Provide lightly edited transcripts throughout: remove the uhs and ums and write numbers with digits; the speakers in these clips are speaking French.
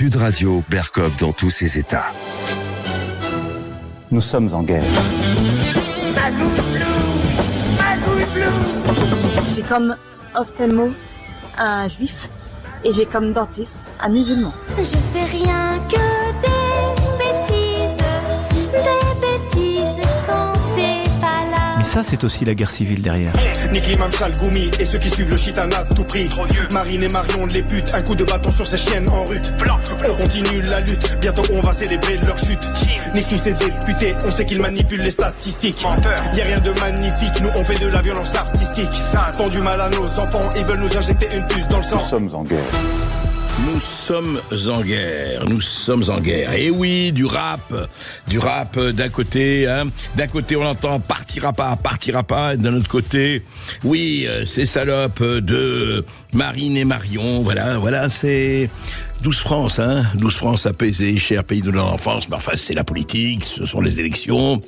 Sud Radio, Berkov dans tous ses états. Nous sommes en guerre. J'ai comme ophtalmo un juif et j'ai comme dentiste un musulman. Je fais rien que des bêtises quand t'es pas là. Mais ça, c'est aussi la guerre civile derrière. Nick l'imam Chalgoumi et ceux qui suivent le shit à tout prix. Marine et Marion les putes, un coup de bâton sur ces chiennes en rut. On continue la lutte, bientôt on va célébrer leur chute. Nick tous ces députés, on sait qu'ils manipulent les statistiques. Y'a rien de magnifique, nous on fait de la violence artistique. Font du mal à nos enfants, ils veulent nous injecter une puce dans le sang. Nous sommes en guerre. Nous sommes en guerre, nous sommes en guerre. Et oui, du rap d'un côté, hein. D'un côté on entend partira pas, et d'un autre côté, oui, ces salopes de Marine et Marion, voilà, c'est 12 France, hein, 12 France apaisée, cher pays de l'enfance, mais enfin c'est la politique, ce sont les élections.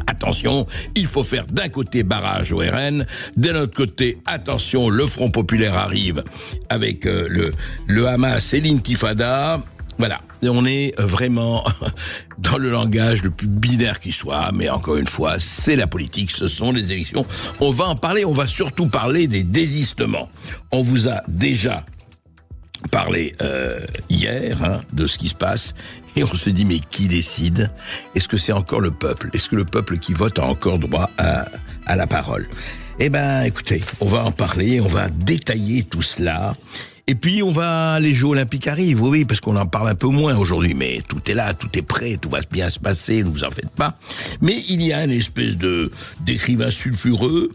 Attention, il faut faire d'un côté barrage au RN, d'un autre côté, attention, le Front Populaire arrive avec le Hamas et l'Intifada. Voilà, on est vraiment dans le langage le plus binaire qui soit, mais encore une fois, c'est la politique, ce sont les élections. On va en parler, on va surtout parler des désistements. On vous a déjà parlé hier de ce qui se passe. Et on se dit, mais qui décide ? Est-ce que c'est encore le peuple ? Est-ce que le peuple qui vote a encore droit à la parole ? Eh ben, écoutez, on va en parler, on va détailler tout cela. Et puis, les Jeux Olympiques arrivent, oui, parce qu'on en parle un peu moins aujourd'hui, mais tout est là, tout est prêt, tout va bien se passer, ne vous en faites pas. Mais il y a une espèce d'écrivain sulfureux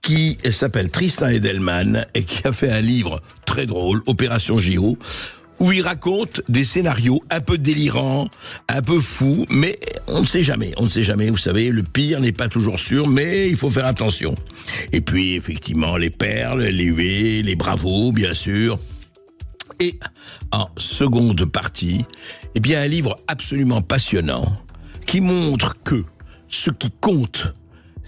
qui s'appelle Tristan Edelman et qui a fait un livre très drôle, Opération JO, où il raconte des scénarios un peu délirants, un peu fous, mais on ne sait jamais, vous savez, le pire n'est pas toujours sûr, mais il faut faire attention. Et puis, effectivement, les perles, les huées, les bravos, bien sûr. Et en seconde partie, eh bien, un livre absolument passionnant qui montre que ce qui compte,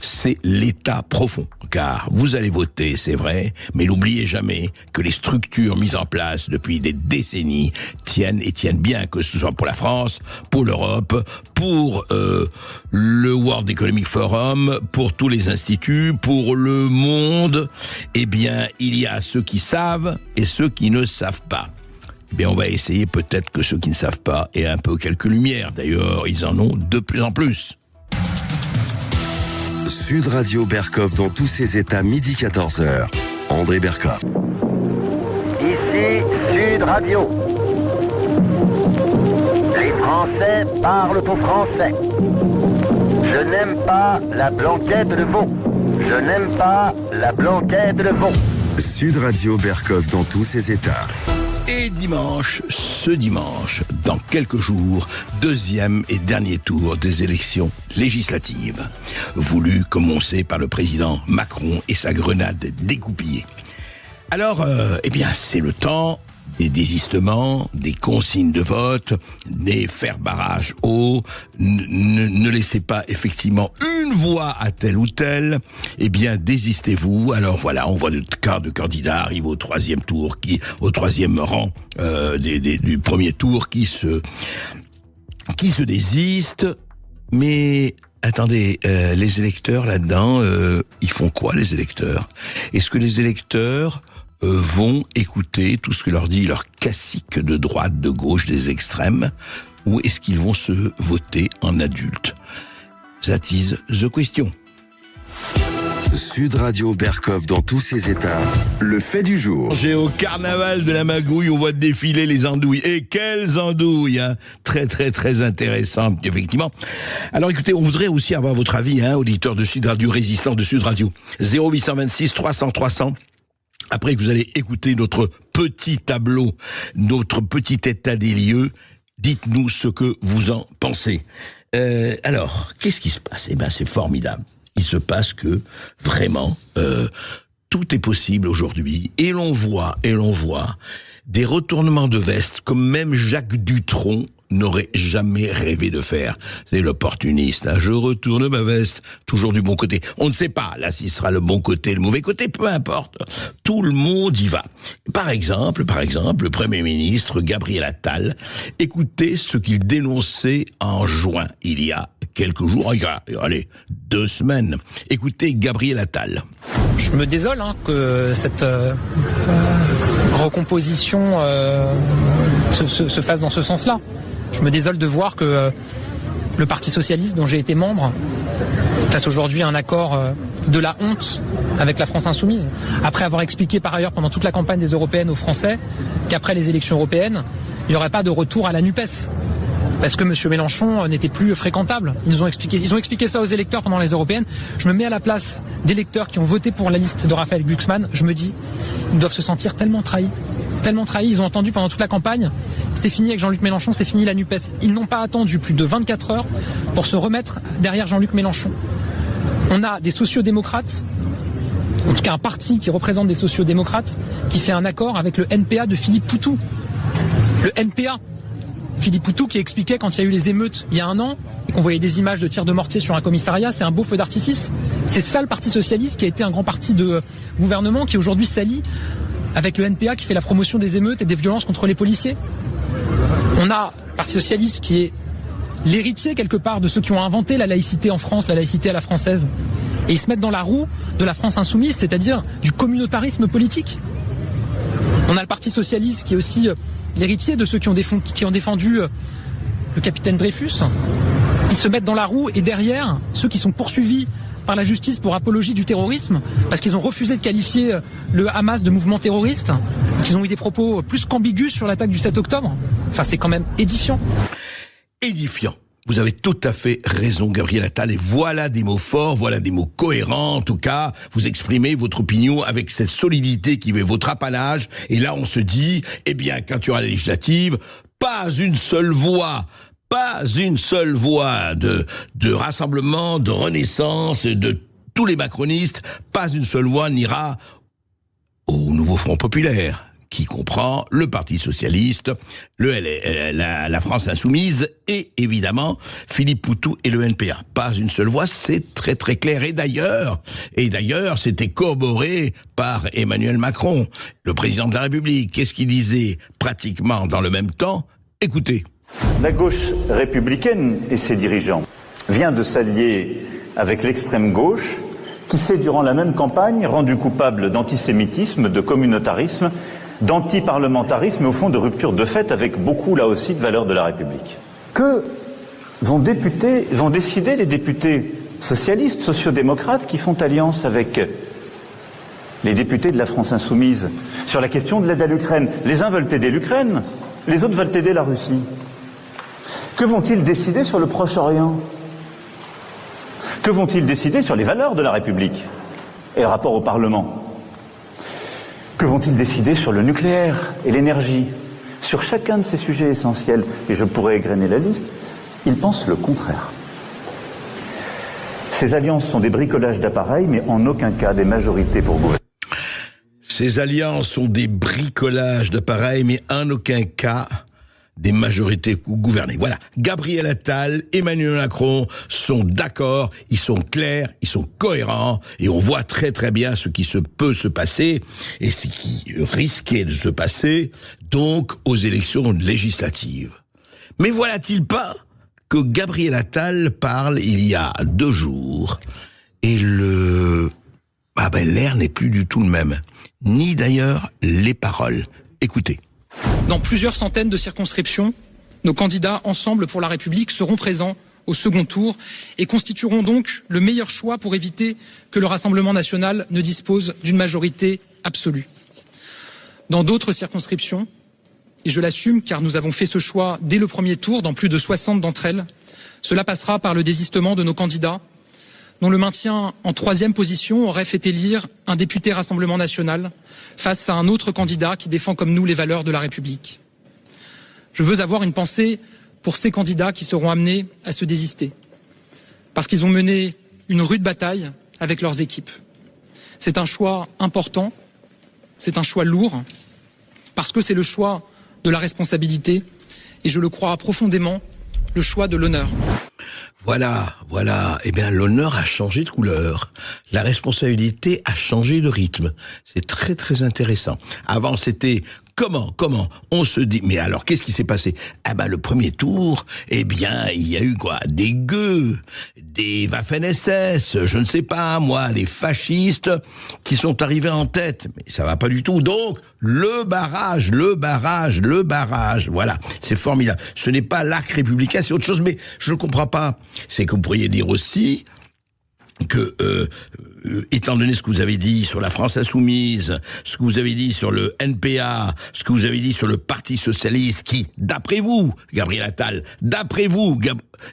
c'est l'état profond. Car vous allez voter, c'est vrai, mais n'oubliez jamais que les structures mises en place depuis des décennies tiennent bien, que ce soit pour la France, pour l'Europe, pour le World Economic Forum, pour tous les instituts, pour le monde. Eh bien, il y a ceux qui savent et ceux qui ne savent pas. Eh bien, on va essayer peut-être que ceux qui ne savent pas aient un peu quelques lumières. D'ailleurs, ils en ont de plus en plus. Sud Radio Berkov dans tous ses états, midi 14h. André Berkov. Ici Sud Radio. Les Français parlent au français. Je n'aime pas la blanquette de veau. Je n'aime pas la blanquette de veau. Sud Radio Berkov dans tous ses états. Et ce dimanche, dans quelques jours, deuxième et dernier tour des élections législatives, voulues, comme on sait, par le président Macron et sa grenade dégoupillée. Alors, eh bien, c'est le temps des désistements, des consignes de vote, des faire barrage haut, ne laissez pas effectivement une voix à tel ou tel, eh bien désistez-vous. Alors voilà, on voit le cas de candidats arriver au troisième tour, au troisième rang du premier tour, qui se désistent. Mais attendez, les électeurs là-dedans, ils font quoi les électeurs ? Est-ce que les électeurs vont écouter tout ce que leur dit leur cacique de droite, de gauche, des extrêmes, ou est-ce qu'ils vont se voter en adultes ? That is the question. Sud Radio Berkov dans tous ses états, le fait du jour. J'ai au carnaval de la magouille, on voit défiler les andouilles. Et quelles andouilles, hein. Très très très intéressantes, effectivement. Alors écoutez, on voudrait aussi avoir votre avis, auditeur de Sud Radio, résistant de Sud Radio. 0826 300 300. Après que vous allez écouter notre petit tableau, notre petit état des lieux, dites-nous ce que vous en pensez. Alors, qu'est-ce qui se passe ? Eh bien, c'est formidable. Il se passe que, vraiment, tout est possible aujourd'hui. Et l'on voit des retournements de veste, comme même Jacques Dutronc n'aurait jamais rêvé de faire. C'est l'opportuniste. Hein. Je retourne ma veste, toujours du bon côté. On ne sait pas, là, si ce sera le bon côté, le mauvais côté, peu importe. Tout le monde y va. Par exemple, le Premier ministre Gabriel Attal, écoutez ce qu'il dénonçait en juin, il y a quelques jours, il y a, 2 semaines. Écoutez Gabriel Attal. Je me désole que cette recomposition se fasse dans ce sens-là. Je me désole de voir que le Parti socialiste, dont j'ai été membre, fasse aujourd'hui un accord de la honte avec la France insoumise. Après avoir expliqué par ailleurs pendant toute la campagne des européennes aux Français qu'après les élections européennes, il n'y aurait pas de retour à la NUPES. Parce que M. Mélenchon n'était plus fréquentable. Ils ont expliqué ça aux électeurs pendant les européennes. Je me mets à la place d'électeurs qui ont voté pour la liste de Raphaël Glucksmann. Je me dis, ils doivent se sentir tellement trahis. Tellement trahis. Ils ont entendu pendant toute la campagne, c'est fini avec Jean-Luc Mélenchon, c'est fini la NUPES. Ils n'ont pas attendu plus de 24 heures pour se remettre derrière Jean-Luc Mélenchon. On a des sociodémocrates, en tout cas un parti qui représente des sociodémocrates, qui fait un accord avec le NPA de Philippe Poutou. Le NPA. Philippe Poutou qui expliquait quand il y a eu les émeutes il y a 1 an et qu'on voyait des images de tirs de mortier sur un commissariat, c'est un beau feu d'artifice. C'est ça le Parti socialiste qui a été un grand parti de gouvernement qui aujourd'hui s'allie avec le NPA qui fait la promotion des émeutes et des violences contre les policiers. On a le Parti socialiste qui est l'héritier quelque part de ceux qui ont inventé la laïcité en France, la laïcité à la française. Et ils se mettent dans la roue de la France insoumise, c'est-à-dire du communautarisme politique. On a le Parti socialiste qui est aussi l'héritier de ceux qui ont défendu le capitaine Dreyfus. Ils se mettent dans la roue et derrière, ceux qui sont poursuivis par la justice pour apologie du terrorisme, parce qu'ils ont refusé de qualifier le Hamas de mouvement terroriste, qu'ils ont eu des propos plus qu'ambigus sur l'attaque du 7 octobre. Enfin, c'est quand même édifiant. Édifiant. Vous avez tout à fait raison, Gabriel Attal, et voilà des mots forts, voilà des mots cohérents, en tout cas, vous exprimez votre opinion avec cette solidité qui est votre apanage, et là on se dit, eh bien, quand tu auras la législative, pas une seule voix de rassemblement, de renaissance, de tous les macronistes, pas une seule voix n'ira au nouveau Front Populaire, qui comprend le Parti Socialiste, la France Insoumise et évidemment Philippe Poutou et le NPA. Pas une seule voix, c'est très très clair. Et d'ailleurs, c'était corroboré par Emmanuel Macron, le président de la République. Qu'est-ce qu'il disait pratiquement dans le même temps? Écoutez. La gauche républicaine et ses dirigeants vient de s'allier avec l'extrême gauche qui s'est durant la même campagne rendu coupable d'antisémitisme, de communautarisme, d'anti-parlementarisme et au fond de rupture de fait avec beaucoup là aussi de valeurs de la République. Que vont décider les députés socialistes, sociodémocrates qui font alliance avec les députés de la France Insoumise sur la question de l'aide à l'Ukraine? Les uns veulent aider l'Ukraine, les autres veulent aider la Russie. Que vont-ils décider sur le Proche-Orient? Que vont-ils décider sur les valeurs de la République et le rapport au Parlement? Que vont-ils décider sur le nucléaire et l'énergie? Sur chacun de ces sujets essentiels, et je pourrais égrener la liste, ils pensent le contraire. Ces alliances sont des bricolages d'appareils, mais en aucun cas des majorités pour gouverner. Ces alliances sont des bricolages d'appareils, mais en aucun cas des majorités pour gouverner. Voilà. Gabriel Attal, Emmanuel Macron sont d'accord, ils sont clairs, ils sont cohérents, et on voit très très bien ce qui peut se passer, et ce qui risquait de se passer, donc, aux élections législatives. Mais voilà-t-il pas que Gabriel Attal parle il y a 2 jours, et l'air n'est plus du tout le même. Ni d'ailleurs les paroles. Écoutez. Dans plusieurs centaines de circonscriptions, nos candidats Ensemble pour la République seront présents au second tour et constitueront donc le meilleur choix pour éviter que le Rassemblement national ne dispose d'une majorité absolue. Dans d'autres circonscriptions, et je l'assume car nous avons fait ce choix dès le premier tour dans plus de 60 d'entre elles, cela passera par le désistement de nos candidats dont le maintien en 3e position aurait fait élire un député Rassemblement national face à un autre candidat qui défend comme nous les valeurs de la République. Je veux avoir une pensée pour ces candidats qui seront amenés à se désister, parce qu'ils ont mené une rude bataille avec leurs équipes. C'est un choix important, c'est un choix lourd, parce que c'est le choix de la responsabilité et je le crois profondément, le choix de l'honneur. Voilà. Eh bien, l'honneur a changé de couleur. La responsabilité a changé de rythme. C'est très, très intéressant. Avant, c'était comment on se dit, mais alors, qu'est-ce qui s'est passé? Le premier tour, eh bien, il y a eu quoi? Des gueux, des Waffen-SS, je ne sais pas, moi, des fascistes qui sont arrivés en tête. Mais ça va pas du tout. Donc, le barrage. Voilà. C'est formidable. Ce n'est pas l'arc républicain, c'est autre chose, mais je ne comprends pas. C'est que vous pourriez dire aussi que, étant donné ce que vous avez dit sur la France insoumise, ce que vous avez dit sur le NPA, ce que vous avez dit sur le Parti socialiste qui, d'après vous, Gabriel Attal,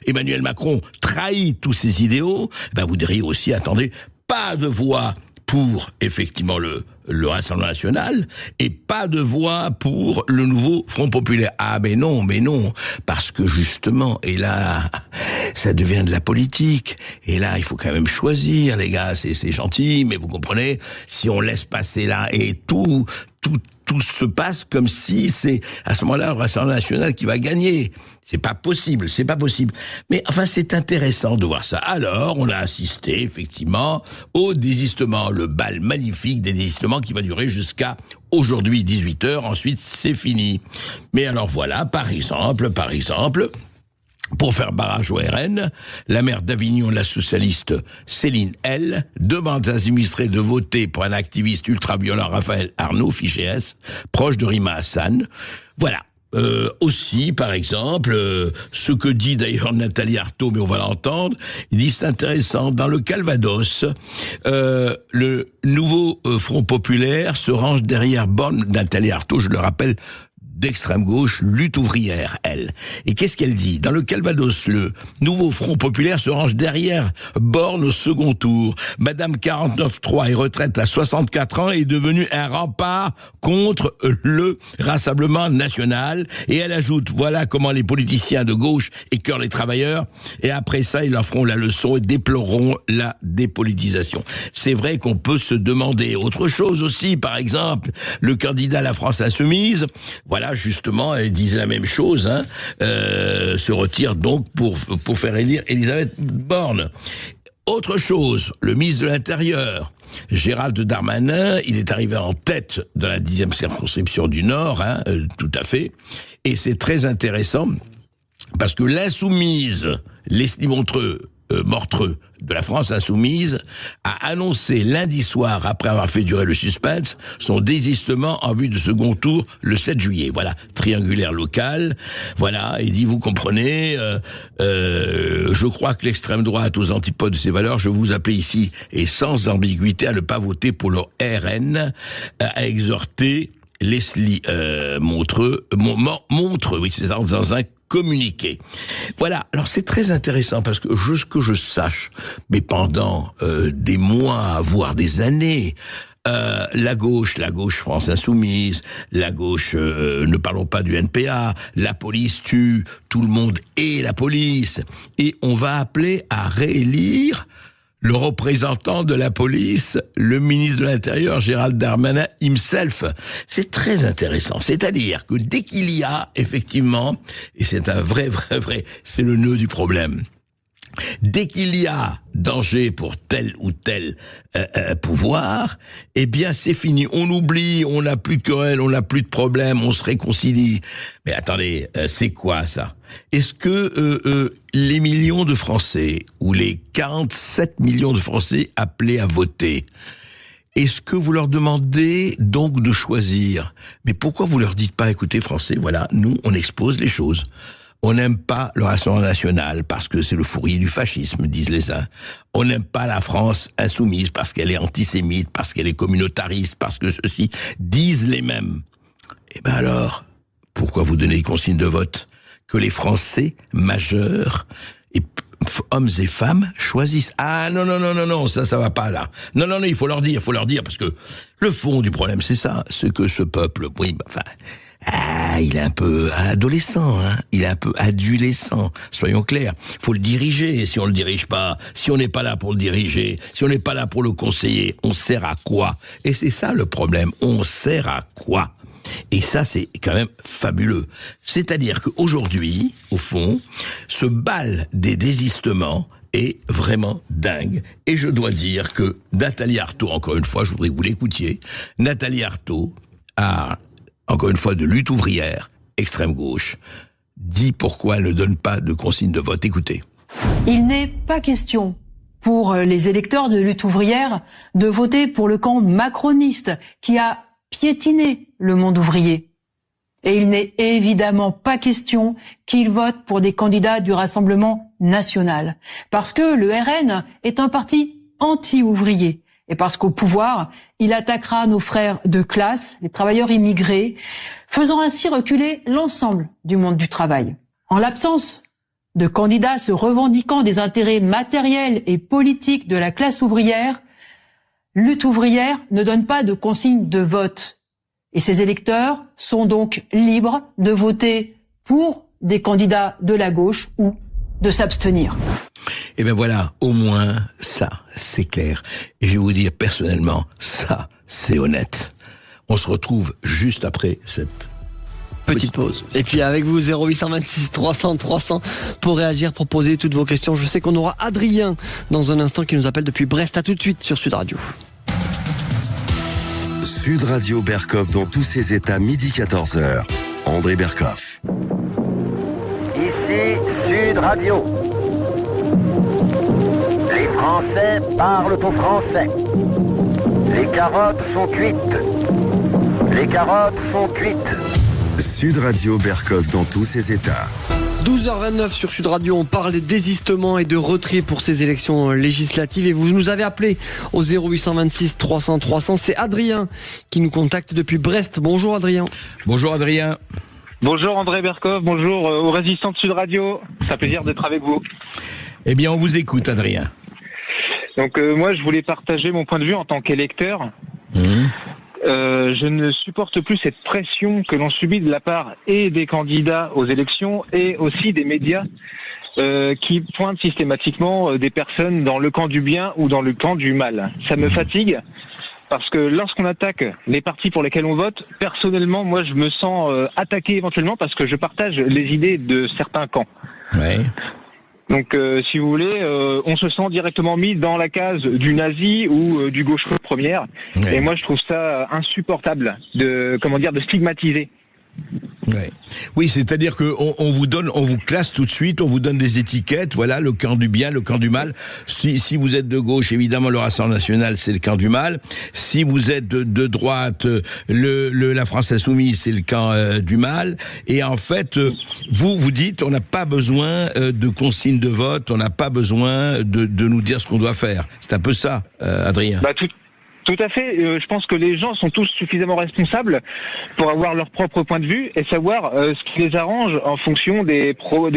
Emmanuel Macron trahit tous ces idéaux, vous diriez aussi, attendez, pas de voix pour, effectivement, le Rassemblement national, et pas de voix pour le nouveau Front populaire. Mais non, parce que justement, et là, ça devient de la politique, et là, il faut quand même choisir, les gars, c'est gentil, mais vous comprenez, si on laisse passer là, et tout se passe comme si c'est, à ce moment-là, le Rassemblement national qui va gagner. C'est pas possible. Mais enfin, c'est intéressant de voir ça. Alors, on a assisté, effectivement, au désistement, le bal magnifique des désistements qui va durer jusqu'à aujourd'hui, 18h, ensuite, c'est fini. Mais alors voilà, par exemple, pour faire barrage au RN, la maire d'Avignon, la socialiste Céline L, demande à ses administrés de voter pour un activiste ultra-violent, Raphaël Arnaud, fiché S, proche de Rima Hassan. Voilà. Aussi, par exemple, ce que dit d'ailleurs Nathalie Arthaud, mais on va l'entendre, il dit c'est intéressant, dans le Calvados, le nouveau Front populaire se range derrière Borne, Nathalie Arthaud, je le rappelle, d'extrême gauche, lutte ouvrière, elle. Et qu'est-ce qu'elle dit? Dans le Calvados, le nouveau Front populaire se range derrière Borne au second tour. Madame 49.3 est retraite à 64 ans et est devenue un rempart contre le Rassemblement national. Et elle ajoute, voilà comment les politiciens de gauche écœurent les travailleurs. Et après ça, ils leur feront la leçon et déploreront la dépolitisation. C'est vrai qu'on peut se demander autre chose aussi. Par exemple, le candidat à la France insoumise, voilà, justement, elle disait la même chose, se retire donc pour faire élire Elisabeth Borne. Autre chose, le ministre de l'Intérieur, Gérald Darmanin, il est arrivé en tête de la 10e circonscription du Nord, tout à fait, et c'est très intéressant, parce que l'insoumise, Leslie Mortreux de la France insoumise, a annoncé lundi soir, après avoir fait durer le suspense, son désistement en vue du second tour le 7 juillet. Voilà, triangulaire local. Voilà, il dit, vous comprenez, je crois que l'extrême droite, aux antipodes de ses valeurs, je vous appelle ici, et sans ambiguïté, à ne pas voter pour le RN, à exhorter Leslie Montreux, oui, c'est ça, dans un communiqué. Voilà, alors c'est très intéressant parce que que je sache, mais pendant des mois, voire des années, la gauche France insoumise, la gauche, ne parlons pas du NPA, la police tue, tout le monde est la police, et on va appeler à réélire le représentant de la police, le ministre de l'Intérieur, Gérald Darmanin himself. C'est très intéressant. C'est-à-dire que dès qu'il y a, effectivement, et c'est un vrai, c'est le nœud du problème, dès qu'il y a danger pour tel ou tel pouvoir, eh bien c'est fini. On oublie, on n'a plus de querelle, on n'a plus de problème, on se réconcilie. Mais attendez, c'est quoi ça? Est-ce que les millions de Français, ou les 47 millions de Français appelés à voter, est-ce que vous leur demandez donc de choisir? Mais pourquoi vous leur dites pas, écoutez Français, voilà, nous on expose les choses. On n'aime pas le Rassemblement national parce que c'est le fourrier du fascisme, disent les uns. On n'aime pas la France insoumise parce qu'elle est antisémite, parce qu'elle est communautariste, parce que ceci, disent les mêmes. Eh ben alors, pourquoi vous donnez des consignes de vote? Que les Français majeurs, et hommes et femmes, choisissent. Ah non, ça va pas là. Non, il faut leur dire, parce que le fond du problème, c'est ça, c'est que ce peuple, il est un peu adolescent, il est un peu adolescent, soyons clairs. Faut le diriger, si on le dirige pas, si on n'est pas là pour le diriger, si on n'est pas là pour le conseiller, on sert à quoi? Et c'est ça le problème, on sert à quoi? Et ça, c'est quand même fabuleux. C'est-à-dire qu'aujourd'hui, au fond, ce bal des désistements est vraiment dingue. Et je dois dire que Nathalie Arthaud, encore une fois, je voudrais que vous l'écoutiez, Nathalie Arthaud a, encore une fois, de lutte ouvrière, extrême gauche, dit pourquoi elle ne donne pas de consigne de vote. Écoutez. Il n'est pas question pour les électeurs de lutte ouvrière de voter pour le camp macroniste qui a piétiné le monde ouvrier. Et il n'est évidemment pas question qu'ils votent pour des candidats du Rassemblement national. Parce que le RN est un parti anti-ouvrier. Et parce qu'au pouvoir, il attaquera nos frères de classe, les travailleurs immigrés, faisant ainsi reculer l'ensemble du monde du travail. En l'absence de candidats se revendiquant des intérêts matériels et politiques de la classe ouvrière, Lutte ouvrière ne donne pas de consigne de vote. Et ces électeurs sont donc libres de voter pour des candidats de la gauche ou de s'abstenir. Et ben voilà, au moins, ça, c'est clair. Et je vais vous dire, personnellement, ça, c'est honnête. On se retrouve juste après cette petite pause. Et puis avec vous, 0826 300 300 pour réagir, pour poser toutes vos questions. Je sais qu'on aura Adrien dans un instant qui nous appelle depuis Brest. À tout de suite sur Sud Radio. Sud Radio Berkov dans tous ses états, midi 14h. André Berkov. Ici Sud Radio. Les Français parlent au français. Les carottes sont cuites. Les carottes sont cuites. Sud Radio Berkov dans tous ses états. 12h29 sur Sud Radio, on parle des désistements et de retrait pour ces élections législatives et vous nous avez appelé au 0826 300 300. C'est Adrien qui nous contacte depuis Brest. Bonjour Adrien. Bonjour Adrien. Bonjour André Berkov, bonjour aux résistants de Sud Radio. C'est un plaisir d'être avec vous. Eh bien, on vous écoute Adrien. Donc moi, je voulais partager mon point de vue en tant qu'électeur. Je ne supporte plus cette pression que l'on subit de la part et des candidats aux élections et aussi des médias qui pointent systématiquement des personnes dans le camp du bien ou dans le camp du mal. Ça me fatigue parce que lorsqu'on attaque les partis pour lesquels on vote, personnellement, moi je me sens attaqué éventuellement parce que je partage les idées de certains camps. Ouais. Donc, si vous voulez, on se sent directement mis dans la case du nazi ou du gaucheux première. Ouais. Et moi, je trouve ça insupportable de stigmatiser. Ouais. Oui, c'est-à-dire que on vous classe tout de suite, on vous donne des étiquettes. Voilà, le camp du bien, le camp du mal. Si vous êtes de gauche, évidemment, le Rassemblement national, c'est le camp du mal. Si vous êtes de droite, la France insoumise, c'est le camp du mal. Et en fait, vous dites, on n'a pas besoin de consignes de vote, on n'a pas besoin de nous dire ce qu'on doit faire. C'est un peu ça, Adrien. Tout à fait. Je pense que les gens sont tous suffisamment responsables pour avoir leur propre point de vue et savoir ce qui les arrange en fonction des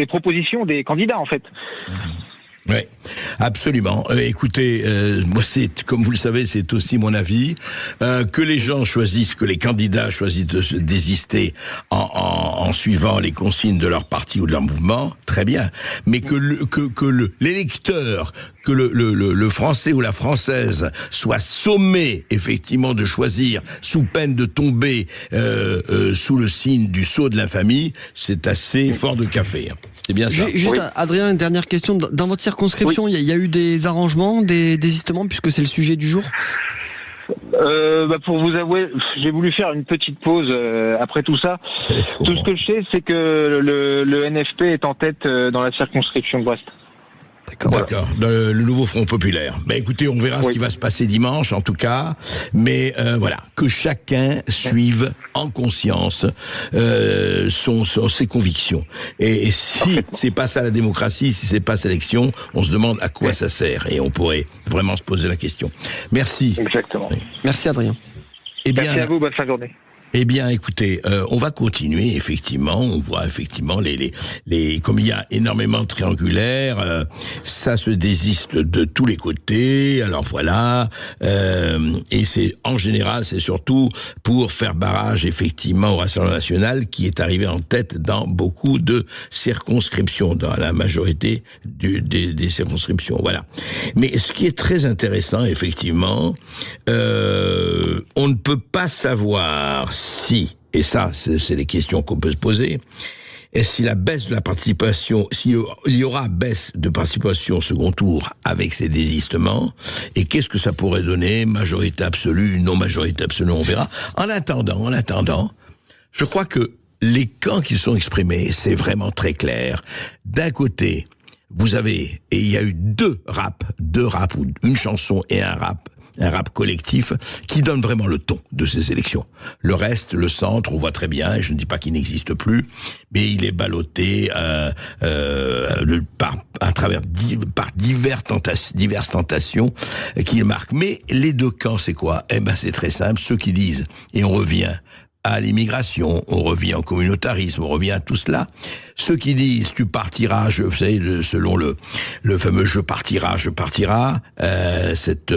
propositions des candidats, en fait. Oui, absolument. Écoutez, moi, comme vous le savez, c'est aussi mon avis, que les gens choisissent, que les candidats choisissent de se désister en suivant les consignes de leur parti ou de leur mouvement, très bien. Mais que l'électeur, que le Français ou la Française soit sommé, effectivement, de choisir sous peine de tomber sous le signe du sceau de l'infamie, c'est assez fort de café. C'est bien ça. Juste, oui. Adrien, une dernière question. Dans votre circonscription, il y a eu des arrangements, des désistements, puisque c'est le sujet du jour ? Pour vous avouer, j'ai voulu faire une petite pause après tout ça. Tout ce que je sais, c'est que le NFP est en tête dans la circonscription de Brest. D'accord. Le nouveau Front Populaire. Écoutez, on verra ce qui va se passer dimanche, en tout cas. Mais voilà, que chacun suive en conscience ses convictions. Et si c'est pas ça la démocratie, si c'est pas cette élection, on se demande à quoi ça sert. Et on pourrait vraiment se poser la question. Merci. Exactement. Oui. Merci Adrien. Merci à vous, bonne fin de journée. Eh bien, écoutez, on va continuer, effectivement. On voit, effectivement, comme il y a énormément de triangulaires, ça se désiste de tous les côtés. Alors voilà. Et en général, c'est surtout pour faire barrage, effectivement, au Rassemblement national, qui est arrivé en tête dans beaucoup de circonscriptions, dans la majorité des circonscriptions. Voilà. Mais ce qui est très intéressant, effectivement, on ne peut pas savoir si et ça, c'est les questions qu'on peut se poser, est-ce si la baisse de la participation, s'il y aura baisse de participation au second tour avec ces désistements, et qu'est-ce que ça pourrait donner, majorité absolue, non majorité absolue, on verra. En attendant, je crois que les camps qui sont exprimés, c'est vraiment très clair. D'un côté, vous avez, et il y a eu deux raps, ou une chanson et un rap collectif, qui donne vraiment le ton de ces élections. Le reste, le centre, on voit très bien, et je ne dis pas qu'il n'existe plus, mais il est ballotté par diverses tentations qu'il marque. Mais les deux camps, c'est quoi? C'est très simple, ceux qui disent, et on revient à l'immigration, on revient au communautarisme, on revient à tout cela. Ceux qui disent tu partiras, vous savez, selon le fameux je partiras, cette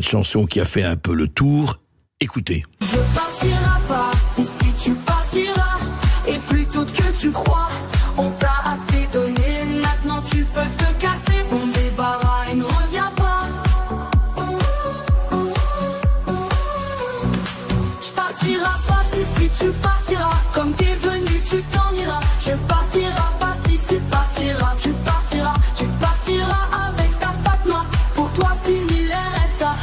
chanson qui a fait un peu le tour, écoutez. Je partirai pas, si tu partiras, et plutôt que tu crois, on t'a assez donné, maintenant tu peux te casser, ton débarras et ne reviens pas. Je partirai pas. Si tu partiras, comme t'es venu, tu t'en iras. Je partirai pas si tu partiras. Tu partiras avec ta Fatma. Pour toi, fini l'RSA.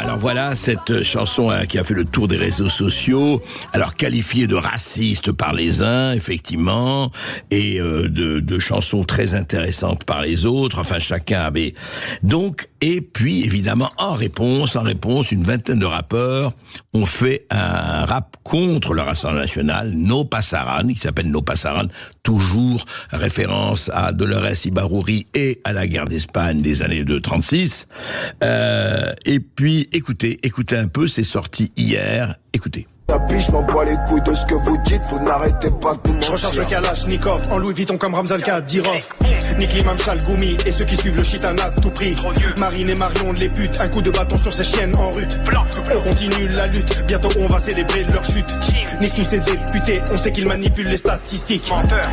Alors voilà cette chanson qui a fait le tour des réseaux sociaux, alors qualifiée de raciste par les uns, effectivement, et de chansons très intéressantes par les autres, enfin chacun avait... Donc, et puis évidemment, en réponse, une vingtaine de rappeurs ont fait un rap contre le Rassemblement national, No Pasaran, qui s'appelle No Pasaran, toujours référence à Dolores Ibarruri et à la guerre d'Espagne des années de 36. Et puis, écoutez un peu, c'est sorti hier, écoutez. Je m'en bats les couilles de ce que vous dites, vous n'arrêtez pas de tout mentir. Je recharge le Kalachnikov en Louis Vuitton comme Ramzan Kadyrov. Nique l'imam Chalgoumi et ceux qui suivent le shitana à tout prix. Marine et Marion les putes, un coup de bâton sur ces chiennes en rut. On continue la lutte, bientôt on va célébrer leur chute. Nique tous ces députés, on sait qu'ils manipulent les statistiques.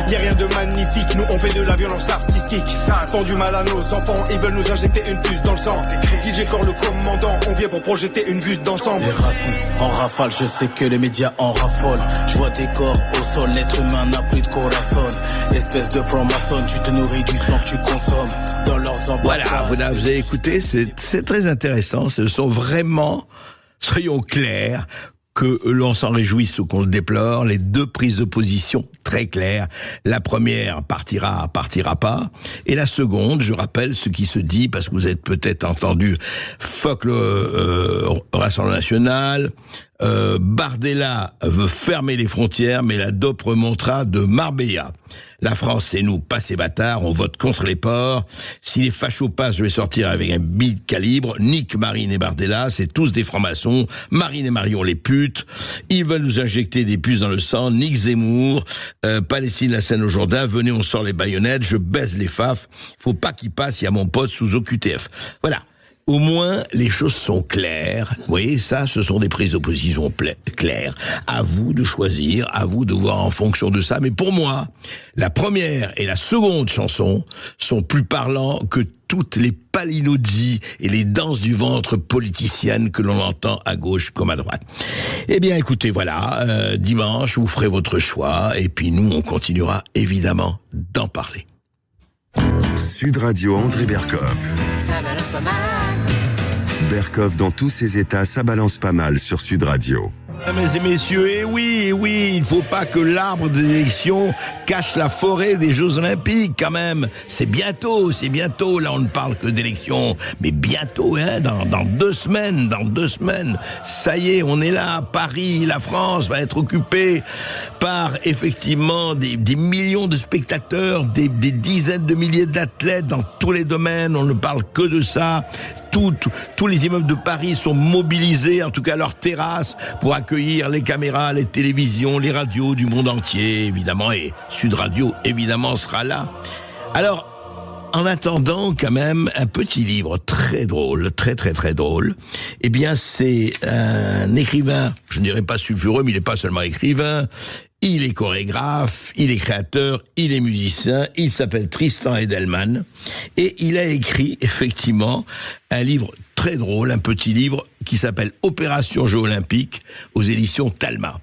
Y'a rien de magnifique, nous on fait de la violence artistique. Font du mal à nos enfants, ils veulent nous injecter une puce dans le sang. DJ Core le commandant, on vient pour projeter une vue d'ensemble. Les racistes en rafale, je sais que les médias en raffolent. Je vois des corps au sol, l'être humain n'a plus de corazon. Espèce de franc-maçon, tu te nourris du sang que tu consommes dans leurs ambassades. Voilà, vous avez écouté, c'est très intéressant. Ce sont vraiment, soyons clairs, que l'on s'en réjouisse ou qu'on le déplore, les deux prises de position très claires. La première, partira pas. Et la seconde, je rappelle ce qui se dit, parce que vous avez peut-être entendu, fuck le Rassemblement national, Bardella veut fermer les frontières, mais la dope remontera de Marbella. La France, c'est nous, pas ces bâtards, on vote contre les porcs. Si les fachos passent, je vais sortir avec un bide calibre. Nick, Marine et Bardella, c'est tous des francs-maçons. Marine et Marion, les putes. Ils veulent nous injecter des puces dans le sang. Nick Zemmour, Palestine, la Seine au Jourdain. Venez, on sort les baïonnettes, je baise les faf. Faut pas qu'ils passent, il y a mon pote sous OQTF. Voilà. Au moins, les choses sont claires. Vous voyez, ça, ce sont des prises d'opposition claires. À vous de choisir, à vous de voir en fonction de ça. Mais pour moi, la première et la seconde chanson sont plus parlants que toutes les palinodies et les danses du ventre politiciennes que l'on entend à gauche comme à droite. Eh bien, écoutez, voilà, dimanche, vous ferez votre choix. Et puis nous, on continuera évidemment d'en parler. Sud Radio André Berkoff. Ça balance pas mal. Berkoff dans tous ses états, ça balance pas mal sur Sud Radio. Mesdames et messieurs, et oui, il ne faut pas que l'arbre des élections cache la forêt des Jeux Olympiques, quand même. C'est bientôt, là on ne parle que d'élections, mais bientôt, dans 2 semaines, ça y est, on est là, Paris, la France va être occupée par, effectivement, des millions de spectateurs, des dizaines de milliers d'athlètes dans tous les domaines, on ne parle que de ça. Tous les immeubles de Paris sont mobilisés, en tout cas leurs terrasses, pour accueillir les caméras, les télévisions, les radios du monde entier, évidemment, et Sud Radio, évidemment, sera là. Alors, en attendant, quand même, un petit livre très drôle, très drôle, eh bien, c'est un écrivain, je ne dirais pas sulfureux, mais il n'est pas seulement écrivain, il est chorégraphe, il est créateur, il est musicien, il s'appelle Tristan Edelman, et il a écrit, effectivement, un livre très drôle, un petit livre qui s'appelle Opération Jeux Olympiques, aux éditions Talma.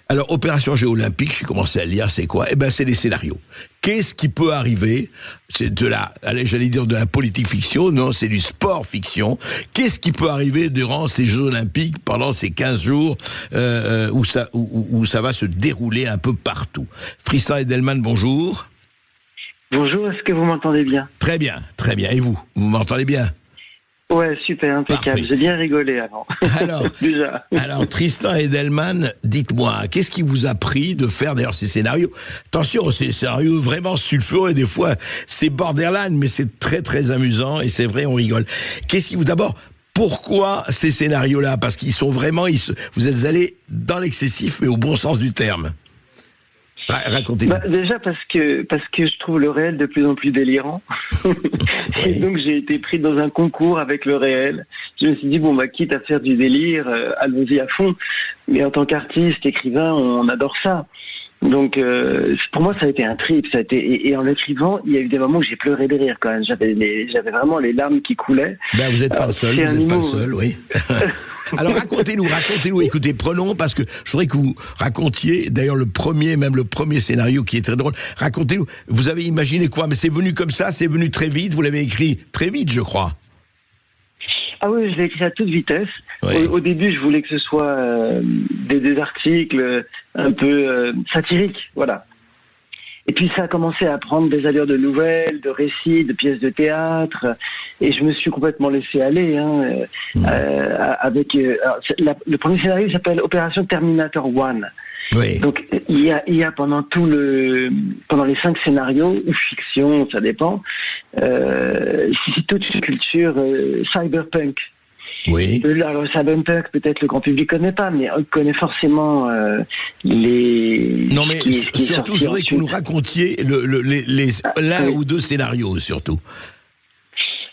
Alors, Opération Jeux Olympiques, j'ai commencé à le lire, c'est quoi? Eh ben, c'est des scénarios. Qu'est-ce qui peut arriver? C'est de la, j'allais dire de la politique fiction, non, c'est du sport fiction. Qu'est-ce qui peut arriver durant ces Jeux Olympiques, pendant ces 15 jours, où ça va se dérouler un peu partout? Tristan Edelman, bonjour. Bonjour, est-ce que vous m'entendez bien? Très bien, très bien. Et vous m'entendez bien? Ouais, super, impeccable. Parfait. J'ai bien rigolé avant. Alors, déjà. Alors, Tristan Edelman, dites-moi, qu'est-ce qui vous a pris de faire d'ailleurs ces scénarios? Attention, c'est des scénarios vraiment sulfureux et des fois c'est borderline, mais c'est très très amusant et c'est vrai, on rigole. Qu'est-ce qui vous, d'abord, pourquoi ces scénarios-là? Parce qu'ils sont vraiment, vous êtes allés dans l'excessif, mais au bon sens du terme. Racontez-nous. Déjà parce que je trouve le réel de plus en plus délirant. Et donc j'ai été pris dans un concours avec le réel. Je me suis dit quitte à faire du délire, allons-y à fond. Mais en tant qu'artiste, écrivain, on adore ça. Donc pour moi ça a été un trip, et en l'écrivant, il y a eu des moments où j'ai pleuré de rire quand même. J'avais vraiment les larmes qui coulaient. Ben vous n'êtes pas le seul, oui. Alors racontez-nous, écoutez, prenons, parce que je voudrais que vous racontiez, d'ailleurs le premier scénario qui est très drôle, racontez-nous, vous avez imaginé quoi? Mais c'est venu comme ça, c'est venu très vite, vous l'avez écrit très vite, je crois. Ah oui, je l'ai écrit à toute vitesse. Oui. Au début, je voulais que ce soit des articles un peu satiriques, voilà. Et puis ça a commencé à prendre des allures de nouvelles, de récits, de pièces de théâtre, et je me suis complètement laissé aller. Le premier scénario s'appelle Opération Terminator One. Oui. Donc il y a pendant les 5 scénarios, ou fiction, ça dépend, c'est toute une culture cyberpunk. Oui. Alors cyberpunk, peut-être le grand public connaît pas, mais on connaît forcément les. Non mais surtout, je voudrais que vous nous racontiez l'un ou deux scénarios surtout.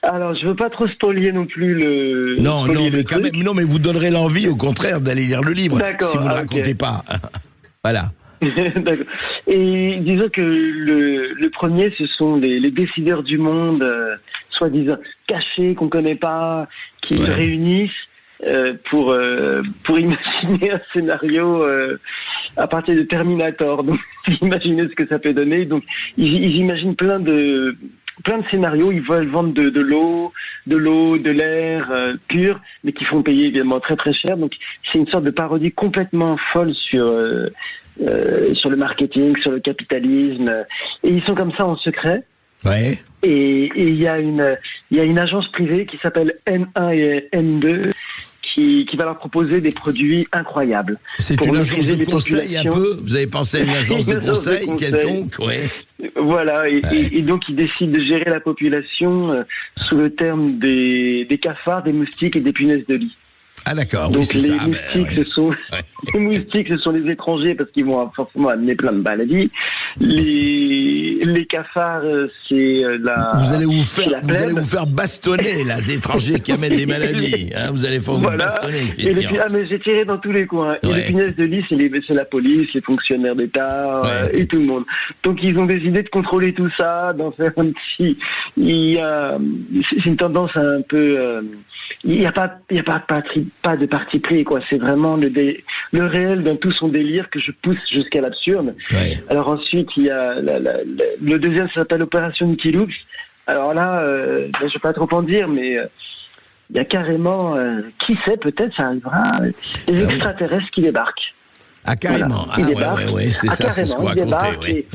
Alors, je veux pas trop spoiler non plus le. Non, mais quand même, mais vous donnerez l'envie, au contraire, d'aller lire le livre. D'accord, si vous ne le racontez pas. Voilà. D'accord. Et disons que le premier, ce sont les décideurs du monde, soi-disant cachés, qu'on connaît pas, qui se réunissent pour imaginer un scénario à partir de Terminator. Donc, imaginez ce que ça peut donner. Donc, ils imaginent plein de scénarios. Ils veulent vendre de l'eau, de l'air pur, mais qui font payer évidemment très très cher. Donc, c'est une sorte de parodie complètement folle sur le marketing, sur le capitalisme. Et ils sont comme ça en secret. Ouais. Et il y a une agence privée qui s'appelle N1 et N2 qui va leur proposer des produits incroyables. C'est une agence de conseil un peu? Vous avez pensé à une agence de conseil quelconque? Ouais. Voilà, et donc ils décident de gérer la population sous le terme des cafards, des moustiques et des punaises de lit. Ah d'accord, donc oui, c'est les ça. Moustiques, les moustiques, ce sont les étrangers parce qu'ils vont forcément amener plein de maladies. Les cafards, c'est Vous allez vous faire bastonner, là, les étrangers qui amènent des maladies. Hein, vous allez vous bastonner, Christian. Mais j'ai tiré dans tous les coins. Et les punaises de lit, c'est la police, les fonctionnaires d'État et tout le monde. Donc ils ont décidé de contrôler tout ça, d'en faire un petit. C'est une tendance un peu. Il n'y a pas de parti pris, quoi. C'est vraiment le réel dans tout son délire que je pousse jusqu'à l'absurde. Ouais. Alors ensuite, il y a le deuxième, ça s'appelle Opération Nicky Loops. Alors là, je ne vais pas trop en dire, mais il y a carrément, qui sait, peut-être ça arrivera, les extraterrestres qui débarquent. Ah, carrément. Voilà. Ils débarquent. C'est ça, c'est ce qu'on racontait.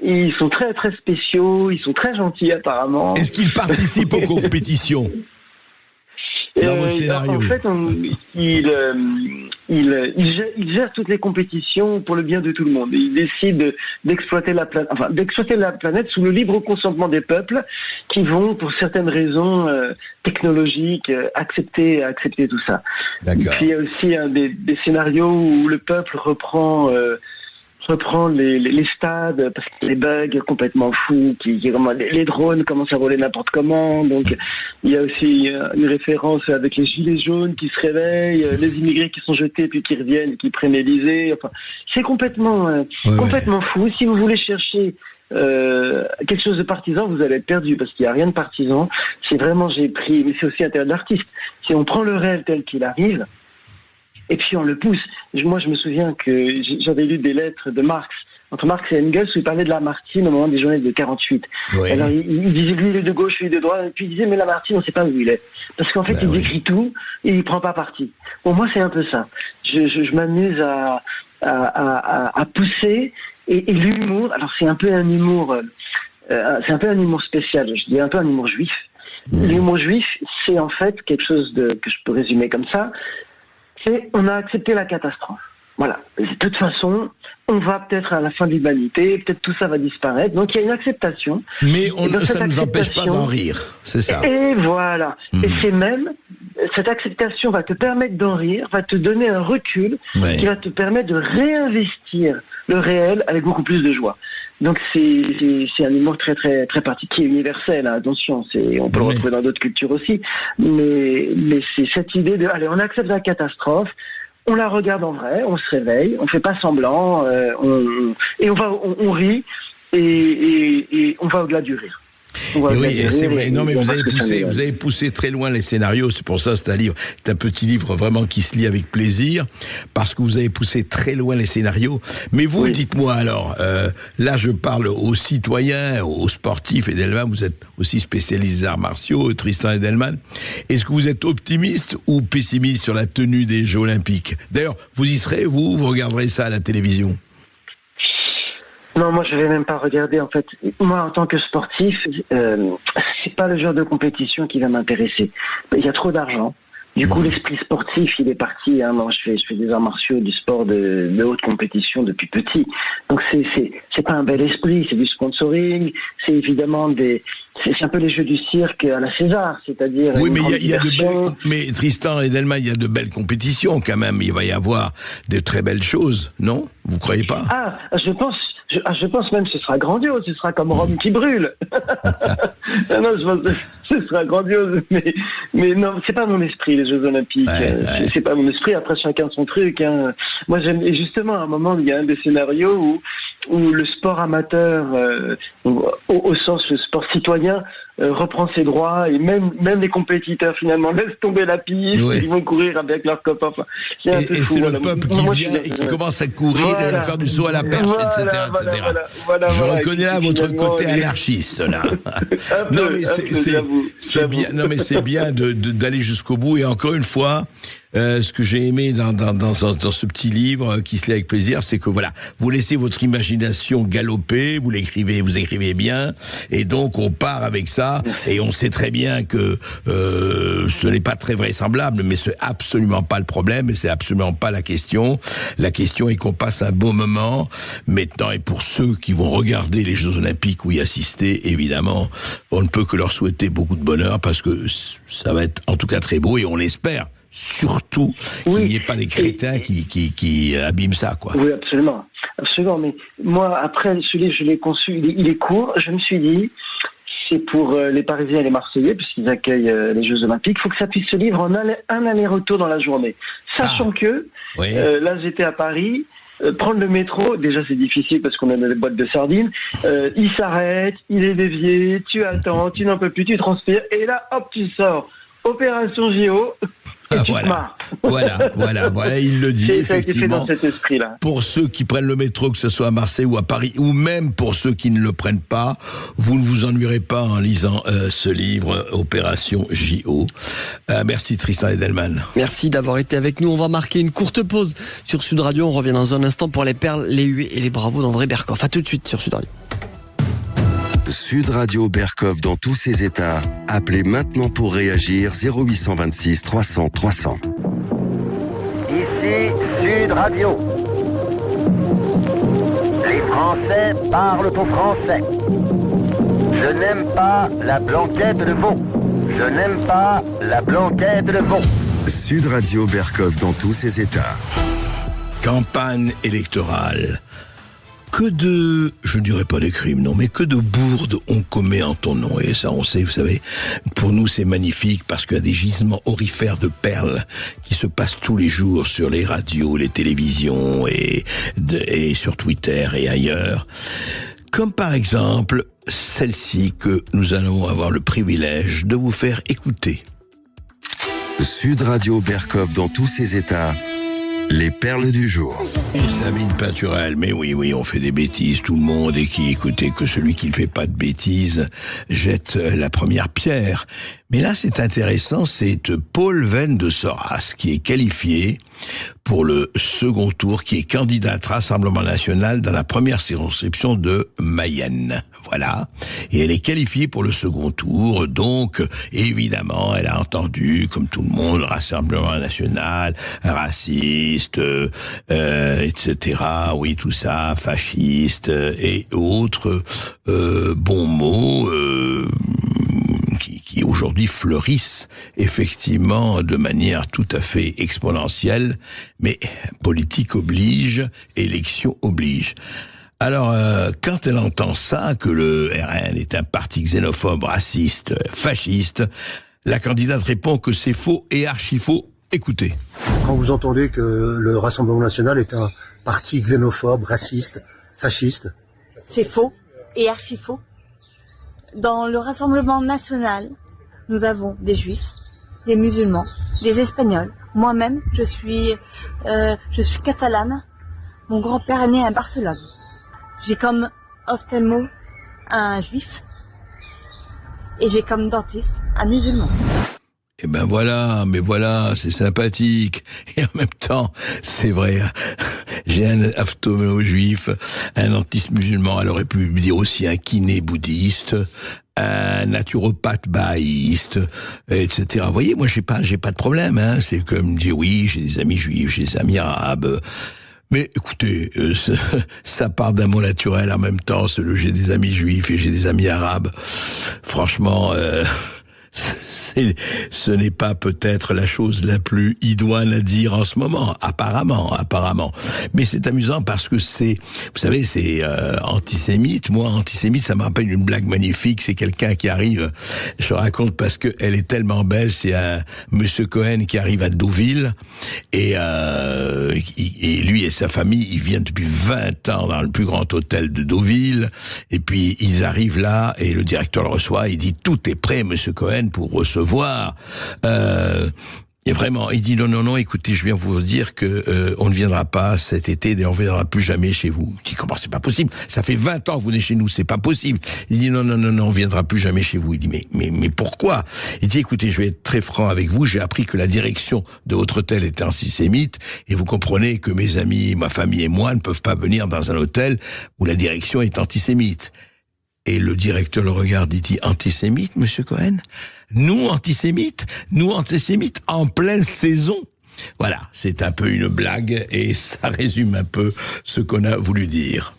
Ils sont très très spéciaux, ils sont très gentils apparemment. Est-ce qu'ils participent aux compétitions? Dans votre scénario. En fait, il gère toutes les compétitions pour le bien de tout le monde. Il décide d'exploiter la planète sous le libre consentement des peuples qui vont, pour certaines raisons technologiques, accepter tout ça. D'accord. Puis il y a aussi des scénarios où le peuple reprend les stades parce que les bugs complètement fous, les drones commencent à voler n'importe comment. Donc il y a aussi une référence avec les gilets jaunes qui se réveillent, les immigrés qui sont jetés puis qui reviennent, qui prennent l'Élysée. Enfin, c'est complètement fou. Si vous voulez chercher quelque chose de partisan, vous allez être perdu parce qu'il n'y a rien de partisan. C'est vraiment, mais c'est aussi intérêt de l'artiste. Si on prend le réel tel qu'il arrive, et puis on le pousse. Moi, je me souviens que j'avais lu des lettres de Marx, entre Marx et Engels, où il parlait de Lamartine au moment des journées de 48. Oui. Alors, il disait, lui, il est de gauche, lui, il est de droite, et puis il disait, mais Lamartine, on ne sait pas où il est. Parce qu'en fait, il décrit tout, et il prend pas parti. Bon, moi, c'est un peu ça. Je m'amuse à pousser, et l'humour, alors c'est un peu un humour spécial, je dis un peu un humour juif. L'humour juif, c'est en fait quelque chose que je peux résumer comme ça, c'est on a accepté la catastrophe. Voilà. De toute façon, on va peut-être à la fin de l'humanité, peut-être tout ça va disparaître. Donc il y a une acceptation. Mais ça ne nous empêche pas d'en rire, c'est ça. Et voilà. Et c'est même, cette acceptation va te permettre d'en rire, va te donner un recul qui va te permettre de réinvestir le réel avec beaucoup plus de joie. Donc c'est un humour très très très particulier, universel. Hein, attention, on peut le retrouver dans d'autres cultures aussi. Mais c'est cette idée de allez, on accepte la catastrophe. On la regarde en vrai, on se réveille, on fait pas semblant, on rit et on va au-delà du rire. Oui, c'est vrai. Non, mais vous avez poussé très loin les scénarios. C'est pour ça, c'est un petit livre vraiment qui se lit avec plaisir, parce que vous avez poussé très loin les scénarios. Mais vous, dites-moi alors, là, je parle aux citoyens, aux sportifs. Edelman, vous êtes aussi spécialisé arts martiaux, Tristan Edelman. Est-ce que vous êtes optimiste ou pessimiste sur la tenue des Jeux Olympiques? D'ailleurs, vous y serez, vous regarderez ça à la télévision? Non, moi je vais même pas regarder en fait. Moi en tant que sportif, c'est pas le genre de compétition qui va m'intéresser. Il y a trop d'argent. Du coup, l'esprit sportif, il est parti. Hein. Moi, je fais des arts martiaux, du sport de haute compétition depuis petit. Donc c'est pas un bel esprit. C'est du sponsoring. C'est évidemment c'est un peu les jeux du cirque à la César, c'est-à-dire. Oui, mais mais Tristan Edelman, il y a de belles compétitions quand même. Il va y avoir de très belles choses, non? Vous croyez pas? Ah, je pense même que ce sera grandiose, ce sera comme Rome qui brûle. Non, je pense que ce sera grandiose, mais non, c'est pas mon esprit, les Jeux Olympiques. C'est pas mon esprit, après chacun son truc. Hein. Moi j'aime, et justement à un moment, il y a un des scénarios où le sport amateur, au sens le sport citoyen, reprend ses droits, et même les compétiteurs finalement laissent tomber la piste, ils vont courir avec leurs copains. Enfin, c'est un peu fou, c'est le peuple qui vient et qui commence à courir et à faire du saut à la perche, etc. Je reconnais là votre côté anarchiste là. Non mais c'est bien. Non mais c'est bien d'aller jusqu'au bout. Et encore une fois, ce que j'ai aimé dans ce petit livre qui se lit avec plaisir, c'est que voilà, vous laissez votre imagination galoper, vous écrivez bien, et donc on part avec ça, et on sait très bien que ce n'est pas très vraisemblable, mais c'est absolument pas le problème, et c'est absolument pas la question. La question est qu'on passe un beau moment maintenant, et pour ceux qui vont regarder les Jeux Olympiques ou y assister, évidemment, on ne peut que leur souhaiter beaucoup de bonheur, parce que ça va être en tout cas très beau, et on l'espère. Surtout qu'il n'y ait pas des crétins qui abîment ça, quoi. Oui, absolument. Mais moi, après, ce livre, je l'ai conçu, il est court. Je me suis dit, c'est pour les Parisiens et les Marseillais, puisqu'ils accueillent les Jeux Olympiques. Il faut que ça puisse se livre en un aller-retour dans la journée. Sachant que, là, j'étais à Paris. Prendre le métro, déjà c'est difficile parce qu'on a des boîtes de sardines. Il s'arrête, il est dévié, tu attends, tu n'en peux plus, tu transpires, et là, hop, tu sors. Opération JO. Voilà, il le dit effectivement. Dans cet esprit-là. Pour ceux qui prennent le métro, que ce soit à Marseille ou à Paris, ou même pour ceux qui ne le prennent pas, vous ne vous ennuierez pas en lisant ce livre, Opération JO. Merci Tristan Edelman. Merci d'avoir été avec nous. On va marquer une courte pause sur Sud Radio. On revient dans un instant pour les perles, les huées et les bravos d'André Berkoff. À tout de suite sur Sud Radio. Sud Radio Berkoff dans tous ses états. Appelez maintenant pour réagir 0826 300 300. Ici Sud Radio. Les Français parlent au français. Je n'aime pas la blanquette de veau. Je n'aime pas la blanquette de veau. Sud Radio Berkoff dans tous ses états. Campagne électorale. Que de, je ne dirais pas des crimes, non, mais que de bourdes on commet en ton nom. Et ça, on sait, vous savez, pour nous, c'est magnifique parce qu'il y a des gisements aurifères de perles qui se passent tous les jours sur les radios, les télévisions et sur Twitter et ailleurs. Comme par exemple, celle-ci que nous allons avoir le privilège de vous faire écouter. Sud Radio Berkoff dans tous ses états. Les perles du jour. Et Sabine Paturel, mais oui, on fait des bêtises, tout le monde, et qui écoutez que celui qui ne fait pas de bêtises jette la première pierre. Mais là, c'est intéressant, c'est Paul Venn de Soras qui est qualifié pour le second tour, qui est candidate Rassemblement National dans la première circonscription de Mayenne. Voilà. Et elle est qualifiée pour le second tour, donc, évidemment, elle a entendu, comme tout le monde, Rassemblement National, raciste, etc. Oui, tout ça, fasciste, et autres bons mots, qui aujourd'hui fleurissent effectivement de manière tout à fait exponentielle, mais politique oblige, élection oblige. Alors, quand elle entend ça, que le RN est un parti xénophobe, raciste, fasciste, la candidate répond que c'est faux et archi-faux. Écoutez. Quand vous entendez que le Rassemblement National est un parti xénophobe, raciste, fasciste. C'est faux et archi-faux. Dans le Rassemblement National, nous avons des juifs, des musulmans, des espagnols. Moi-même, je suis catalane. Mon grand-père est né à Barcelone. J'ai comme ophtalmo un juif et j'ai comme dentiste un musulman. Eh ben voilà, mais voilà, c'est sympathique. Et en même temps, c'est vrai, j'ai un ophtalmo juif, un dentiste musulman, elle aurait pu dire aussi un kiné bouddhiste, un naturopathe bahaïste, etc. Vous voyez, moi j'ai pas de problème, hein. C'est comme dire oui, j'ai des amis juifs, j'ai des amis arabes. Mais écoutez, ça part d'un mot naturel en même temps, j'ai des amis juifs et j'ai des amis arabes. Franchement, ce n'est pas peut-être la chose la plus idoine à dire en ce moment, apparemment. Mais c'est amusant parce que vous savez, c'est antisémite. Moi, antisémite, ça me rappelle une blague magnifique. C'est quelqu'un qui arrive, je raconte parce que elle est tellement belle. C'est un monsieur Cohen qui arrive à Deauville et lui et sa famille, ils viennent depuis 20 ans dans le plus grand hôtel de Deauville. Et puis ils arrivent là et le directeur le reçoit. Il dit tout est prêt, monsieur Cohen, pour recevoir. Et vraiment, il dit non, écoutez, je viens vous dire que on ne viendra pas cet été et on ne viendra plus jamais chez vous. Je dis comment c'est pas possible? Ça fait 20 ans que vous venez chez nous, c'est pas possible. Il dit non, on viendra plus jamais chez vous. Il dit mais pourquoi? Il dit écoutez, je vais être très franc avec vous, j'ai appris que la direction de votre hôtel était antisémite et vous comprenez que mes amis, ma famille et moi ne peuvent pas venir dans un hôtel où la direction est antisémite. Et le directeur le regarde, il dit antisémite, monsieur Cohen? Nous antisémites en pleine saison. Voilà, c'est un peu une blague et ça résume un peu ce qu'on a voulu dire.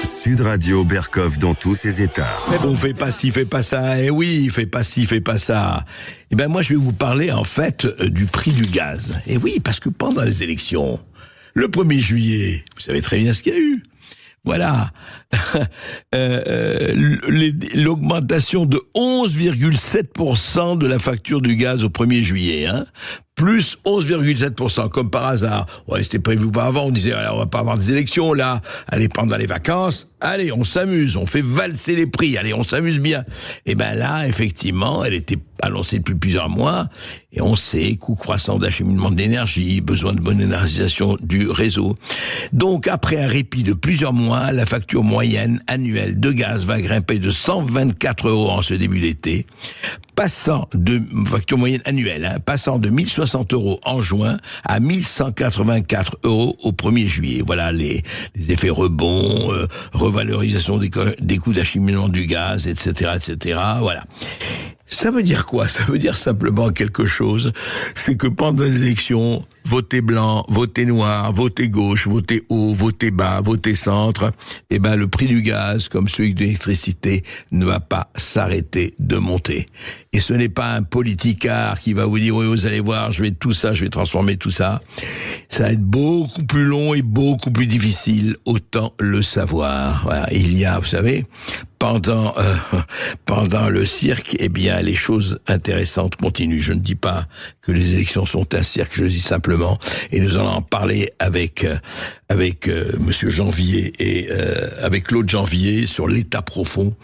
Sud Radio Berkov dans tous ses états. On fait pas ci, fait pas ça. Eh oui, fait pas ci, fait pas ça. Eh ben moi je vais vous parler en fait du prix du gaz. Eh oui, parce que pendant les élections, le 1er juillet, vous savez très bien ce qu'il y a eu. Voilà, l'augmentation de 11,7% de la facture du gaz au 1er juillet, hein. Plus 11,7%, comme par hasard. Ouais, c'était prévu auparavant, on disait, on va pas avoir des élections, là. Allez, pendant les vacances, allez, on s'amuse, on fait valser les prix, allez, on s'amuse bien. Et ben là, effectivement, elle était annoncée depuis plusieurs mois, et on sait, coût croissant d'acheminement d'énergie, besoin de modernisation du réseau. Donc, après un répit de plusieurs mois, la facture moyenne annuelle de gaz va grimper de 124 € en ce début d'été, passant de 1 160 € en juin à 1184 € au 1er juillet. Voilà les effets rebonds, revalorisation des coûts d'acheminement du gaz, etc., etc. Voilà. Ça veut dire quoi? Ça veut dire simplement quelque chose. C'est que pendant les élections, votez blanc, votez noir, votez gauche, votez haut, votez bas, votez centre, eh ben, le prix du gaz, comme celui de l'électricité, ne va pas s'arrêter de monter. Et ce n'est pas un politicard qui va vous dire, oui, vous allez voir, je vais transformer tout ça. Ça va être beaucoup plus long et beaucoup plus difficile, autant le savoir. Voilà. Il y a, vous savez, pendant le cirque, eh bien, les choses intéressantes continuent. Je ne dis pas que les élections sont un cirque, je le dis simplement. Et nous allons en parler avec Monsieur Janvier et avec Claude Janvier sur l'état profond.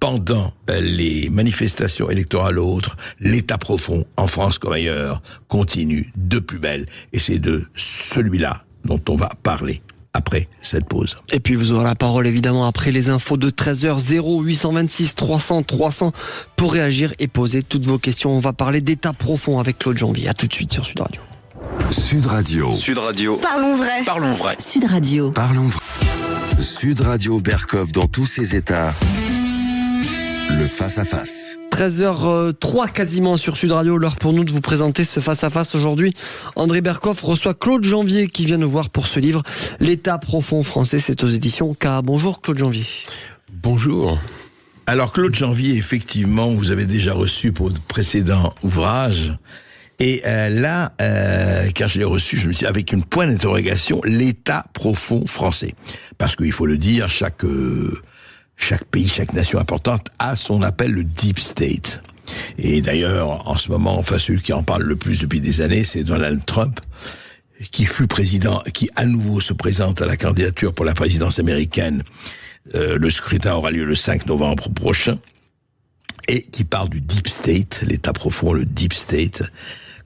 pendant les manifestations électorales autres, l'état profond, en France comme ailleurs, continue de plus belle. Et c'est de celui-là dont on va parler après cette pause. Et puis vous aurez la parole évidemment après les infos de 13h, 0826 300 300 pour réagir et poser toutes vos questions. On va parler d'état profond avec Claude Janvier. À tout de suite sur Sud Radio. Sud Radio. Sud Radio. Parlons vrai. Parlons vrai. Sud Radio. Parlons vrai. Sud Radio Berkov dans tous ses états. Le face-à-face. 13h03 quasiment sur Sud Radio, l'heure pour nous de vous présenter ce face-à-face aujourd'hui. André Berkov reçoit Claude Janvier qui vient nous voir pour ce livre L'état profond français, c'est aux éditions K. Bonjour Claude Janvier. Bonjour. Alors Claude Janvier, effectivement, vous avez déjà reçu pour de précédents ouvrages. Et là, quand je l'ai reçu, je me suis dit, avec une point d'interrogation, l'état profond français. Parce qu'il faut le dire, chaque pays, chaque nation importante a son appel le deep state. Et d'ailleurs, en ce moment, enfin celui qui en parle le plus depuis des années, c'est Donald Trump, qui fut président, qui à nouveau se présente à la candidature pour la présidence américaine. Le scrutin aura lieu le 5 novembre prochain. Et qui parle du deep state, l'état profond, le deep state.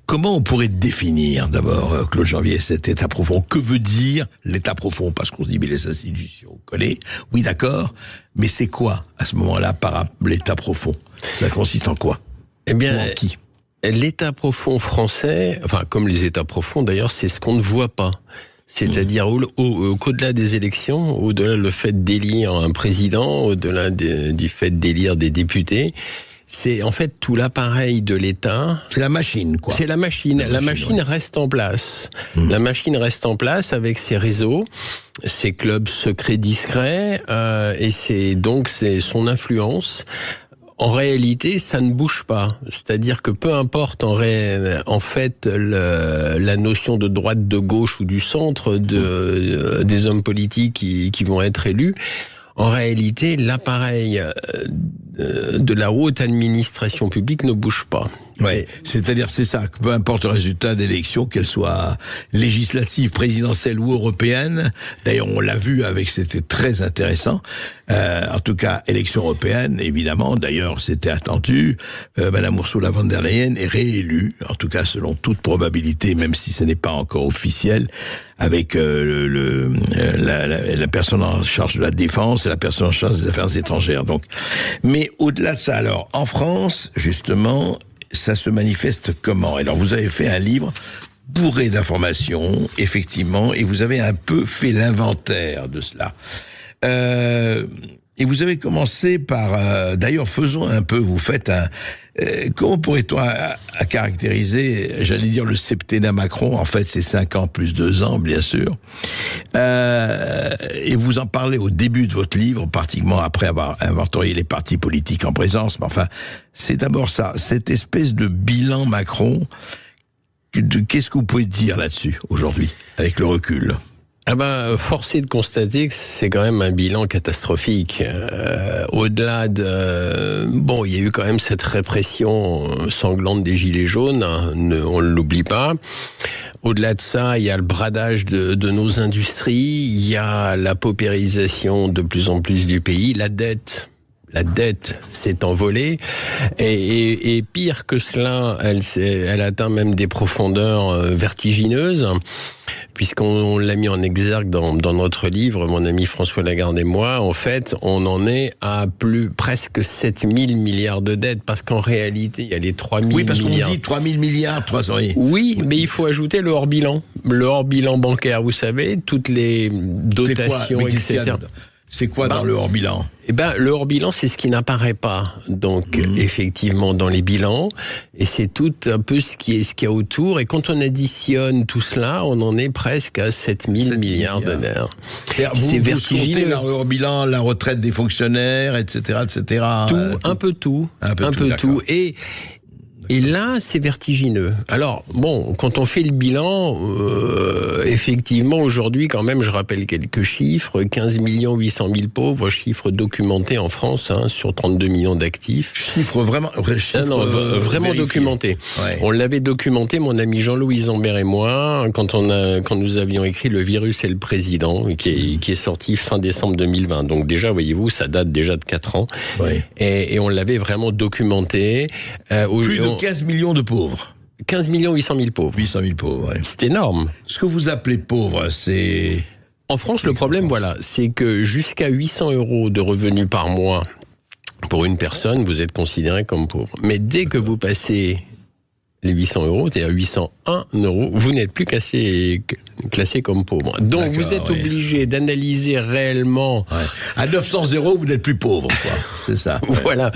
Comment on pourrait définir, d'abord, Claude Janvier, cet état profond? Que veut dire l'état profond? Parce qu'on se dit, mais les institutions, on connaît. Oui, d'accord. Mais c'est quoi, à ce moment-là, par l'état profond? Ça consiste en quoi? Eh bien, en qui? L'état profond français, enfin, comme les états profonds, d'ailleurs, c'est ce qu'on ne voit pas. C'est-à-dire qu'au-delà des élections, au-delà le fait d'élire un président, au-delà du fait d'élire des députés, c'est en fait tout l'appareil de l'État. C'est la machine, quoi. C'est la machine. La machine reste en place. La machine reste en place avec ses réseaux, ses clubs secrets discrets, et c'est son influence. En réalité, ça ne bouge pas. C'est-à-dire que peu importe en fait la notion de droite, de gauche ou du centre des hommes politiques qui vont être élus, en réalité, l'appareil de la haute administration publique ne bouge pas. Ouais, c'est-à-dire c'est ça, que peu importe le résultat d'élection, qu'elle soit législative, présidentielle ou européenne, d'ailleurs on l'a vu avec, c'était très intéressant, en tout cas élection européenne, évidemment, d'ailleurs c'était attendu, Madame Ursula von der Leyen est réélue, en tout cas selon toute probabilité, même si ce n'est pas encore officiel, avec la personne en charge de la défense et la personne en charge des affaires étrangères. Donc, mais au-delà de ça, alors en France, justement, ça se manifeste comment? Alors, vous avez fait un livre bourré d'informations, effectivement, et vous avez un peu fait l'inventaire de cela. Et vous avez commencé par... d'ailleurs, faisons un peu, vous faites un... comment pourrait-on caractériser, j'allais dire, le septennat Macron? En fait, c'est 5 ans plus 2 ans, bien sûr. Et vous en parlez au début de votre livre, pratiquement après avoir inventorié les partis politiques en présence. Mais enfin, c'est d'abord ça, cette espèce de bilan Macron. Qu'est-ce que vous pouvez dire là-dessus, aujourd'hui, avec le recul? Force est de constater que c'est quand même un bilan catastrophique. Au-delà de... il y a eu quand même cette répression sanglante des Gilets jaunes, on ne l'oublie pas. Au-delà de ça, il y a le bradage de nos industries, il y a la paupérisation de plus en plus du pays, la dette s'est envolée, et pire que cela, elle atteint même des profondeurs vertigineuses, puisqu'on l'a mis en exergue dans notre livre, mon ami François Lagarde et moi. En fait, on en est à presque 7 000 milliards de dettes, parce qu'en réalité, il y a les 3 000 milliards. Oui, parce qu'on dit 3 000 milliards, 300... Oui, mais il faut ajouter le hors-bilan. Le hors-bilan bancaire, vous savez, toutes les dotations, etc. C'est quoi dans le hors-bilan? Le hors-bilan, c'est ce qui n'apparaît pas, donc effectivement dans les bilans, et c'est tout un peu ce qu'il y a autour, et quand on additionne tout cela, on en est presque à 7 000 milliards de dollars. C'est vertigineux. Dans le hors-bilan, la retraite des fonctionnaires, etc., etc. Un peu tout. Et Et là, c'est vertigineux. Alors, bon, quand on fait le bilan, effectivement, aujourd'hui, quand même, je rappelle quelques chiffres, 15 800 000 pauvres, chiffre documenté en France, sur 32 millions d'actifs. Chiffre vraiment, vraiment documenté. Ouais. On l'avait documenté, mon ami Jean-Louis Zambert et moi, quand nous avions écrit Le virus et le président, qui est sorti fin décembre 2020. Donc déjà, voyez-vous, ça date déjà de 4 ans. Ouais. Et on l'avait vraiment documenté. Plus de 15 millions de pauvres. 15 800 000 pauvres. 800 000 pauvres, ouais. C'est énorme. Ce que vous appelez pauvre, c'est... En France, le problème, voilà, c'est que jusqu'à 800 € de revenus par mois pour une personne, vous êtes considéré comme pauvre. Mais dès que vous passez les 800 €, c'est-à-dire 801 €, vous n'êtes plus classé comme pauvre. Donc vous êtes obligé d'analyser réellement... Ouais. À 900 €, vous n'êtes plus pauvre, quoi. C'est ça. Ouais. Voilà.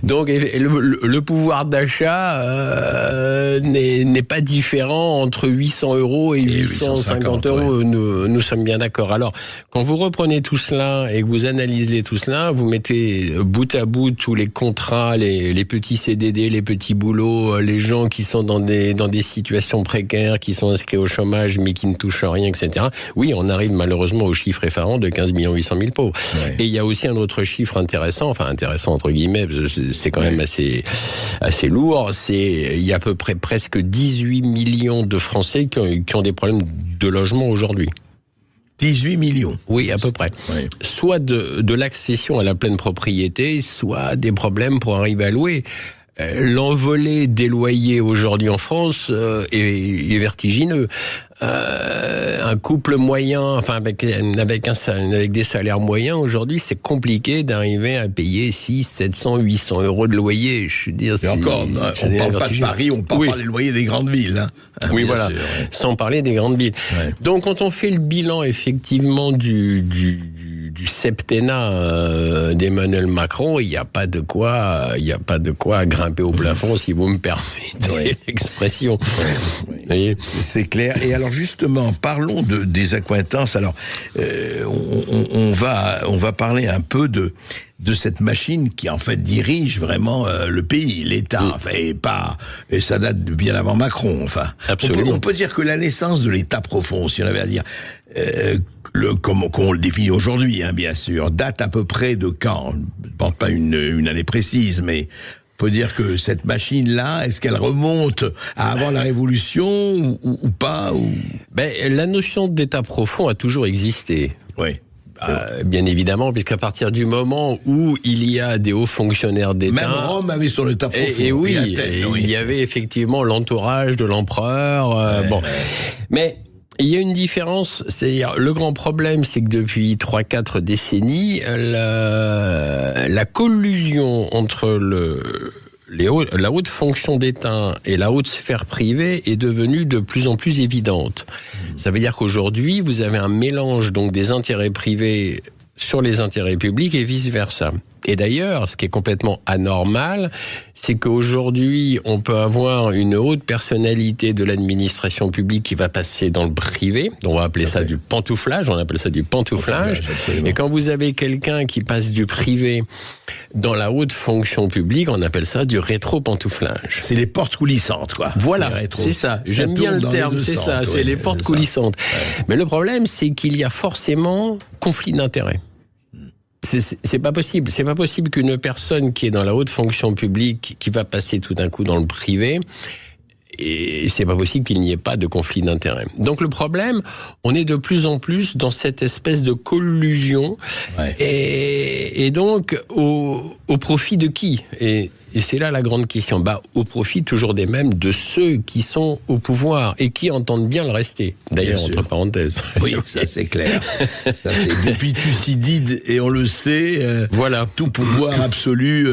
Donc le pouvoir d'achat n'est pas différent entre 800 € et 850 €. Ouais. Nous sommes bien d'accord. Alors, quand vous reprenez tout cela et que vous analysez tout cela, vous mettez bout à bout tous les contrats, les petits CDD, les petits boulots, les gens qui sont dans des situations précaires, qui sont inscrits au chômage mais qui ne touchent rien, etc. Oui, on arrive malheureusement au chiffre effarant de 15 800 000 pauvres. Ouais. Et il y a aussi un autre chiffre intéressant, enfin intéressant entre guillemets, c'est quand même assez lourd, il y a à peu près presque 18 millions de Français qui ont des problèmes de logement aujourd'hui. 18 millions. Oui, à peu près. Oui. Soit de l'accession à la pleine propriété, soit des problèmes pour arriver à louer. L'envolée des loyers aujourd'hui en France est vertigineux. Un couple moyen, enfin avec des salaires moyens aujourd'hui, c'est compliqué d'arriver à payer 600, 700, 800 € de loyer. Je veux dire, et encore, on ne parle pas de Paris, on parle pas des loyers des grandes villes. Oui, voilà, sûr, ouais. Sans parler des grandes villes. Ouais. Donc, quand on fait le bilan effectivement du septennat d'Emmanuel Macron, il n'y a pas de quoi grimper au plafond, si vous me permettez l'expression. Ouais. C'est clair. Et alors justement, parlons des accointances. Alors, on va parler un peu de cette machine qui en fait dirige vraiment le pays, l'État, enfin, et ça date de bien avant Macron. Enfin, absolument. On peut dire que la naissance de l'État profond, si on avait à dire, comme on le définit aujourd'hui, bien sûr, date à peu près de quand? Je ne porte pas une année précise, mais on peut dire que cette machine-là, est-ce qu'elle remonte à avant la Révolution ou pas La notion d'État profond a toujours existé. Oui. Bien évidemment, puisqu'à partir du moment où il y a des hauts fonctionnaires d'État... Même Rome avait son État profond. Et oui, il y avait effectivement l'entourage de l'empereur. Mais il y a une différence, c'est-à-dire le grand problème, c'est que depuis 3-4 décennies, la collusion entre la haute fonction d'État et la haute sphère privée est devenue de plus en plus évidente. Ça veut dire qu'aujourd'hui, vous avez un mélange donc des intérêts privés sur les intérêts publics et vice-versa. Et d'ailleurs, ce qui est complètement anormal, c'est qu'aujourd'hui, on peut avoir une haute personnalité de l'administration publique qui va passer dans le privé. On va appeler ça du pantouflage, on appelle ça du pantouflage. Et quand vous avez quelqu'un qui passe du privé dans la haute fonction publique, on appelle ça du rétro-pantouflage. C'est les portes coulissantes, quoi. Voilà, c'est ça. J'aime bien le terme, c'est ça, c'est les portes coulissantes. Ouais. Mais le problème, c'est qu'il y a forcément conflit d'intérêts. C'est pas possible. C'est pas possible qu'une personne qui est dans la haute fonction publique, qui va passer tout d'un coup dans le privé, et c'est pas possible qu'il n'y ait pas de conflit d'intérêts. Donc le problème, on est de plus en plus dans cette espèce de collusion, et donc au profit de qui ? Et c'est là la grande question. Au profit toujours des mêmes, de ceux qui sont au pouvoir et qui entendent bien le rester. D'ailleurs, entre parenthèses. Oui, ça c'est clair. Ça c'est depuis Thucydide, et on le sait. Voilà. Tout pouvoir absolu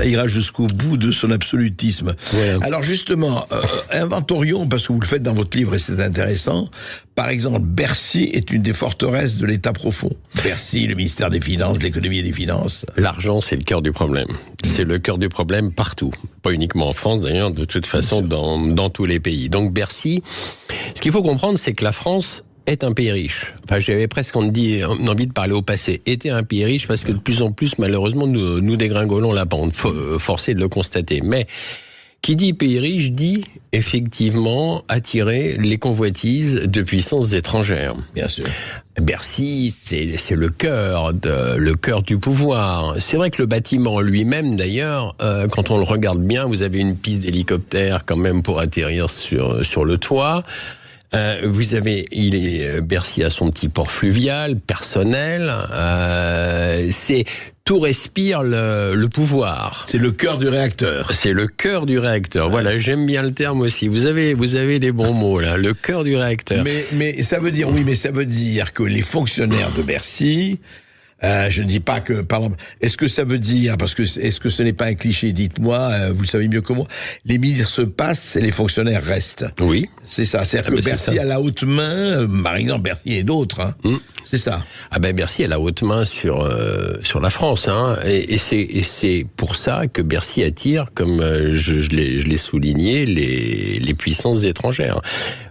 ira jusqu'au bout de son absolutisme. Voilà. Alors justement, inventorions, parce que vous le faites dans votre livre et c'est intéressant. Par exemple, Bercy est une des forteresses de l'État profond. Bercy, le ministère des Finances, de l'économie et des finances. L'argent, c'est le cœur du problème. C'est le cœur du problème partout. Pas uniquement en France, d'ailleurs, de toute façon, dans tous les pays. Donc Bercy, ce qu'il faut comprendre, c'est que la France est un pays riche. Enfin, j'avais presque envie de parler au passé. Était un pays riche parce que de plus en plus, malheureusement, nous dégringolons la pente. Forcé de le constater. Mais Qui dit pays riche dit effectivement attirer les convoitises de puissances étrangères. Bien sûr. Bercy, c'est le cœur du pouvoir. C'est vrai que le bâtiment lui-même, d'ailleurs, quand on le regarde bien, vous avez une piste d'hélicoptère quand même pour atterrir sur le toit. Bercy a son petit port fluvial, personnel. Tout respire le pouvoir. C'est le cœur du réacteur. C'est le cœur du réacteur. Ouais. Voilà, j'aime bien le terme aussi. Vous avez les bons mots là. Le cœur du réacteur. Mais ça veut dire que les fonctionnaires de Bercy. Je ne dis pas que, par exemple, est-ce que ça veut dire, est-ce que ce n'est pas un cliché, dites-moi, vous le savez mieux que moi, les ministres se passent et les fonctionnaires restent. Oui. C'est ça, c'est-à-dire que Bercy a la haute main, par exemple Bercy et d'autres, hein. C'est ça. Ah ben Bercy a la haute main sur la France, hein, et c'est pour ça que Bercy attire, comme je l'ai souligné, les puissances étrangères.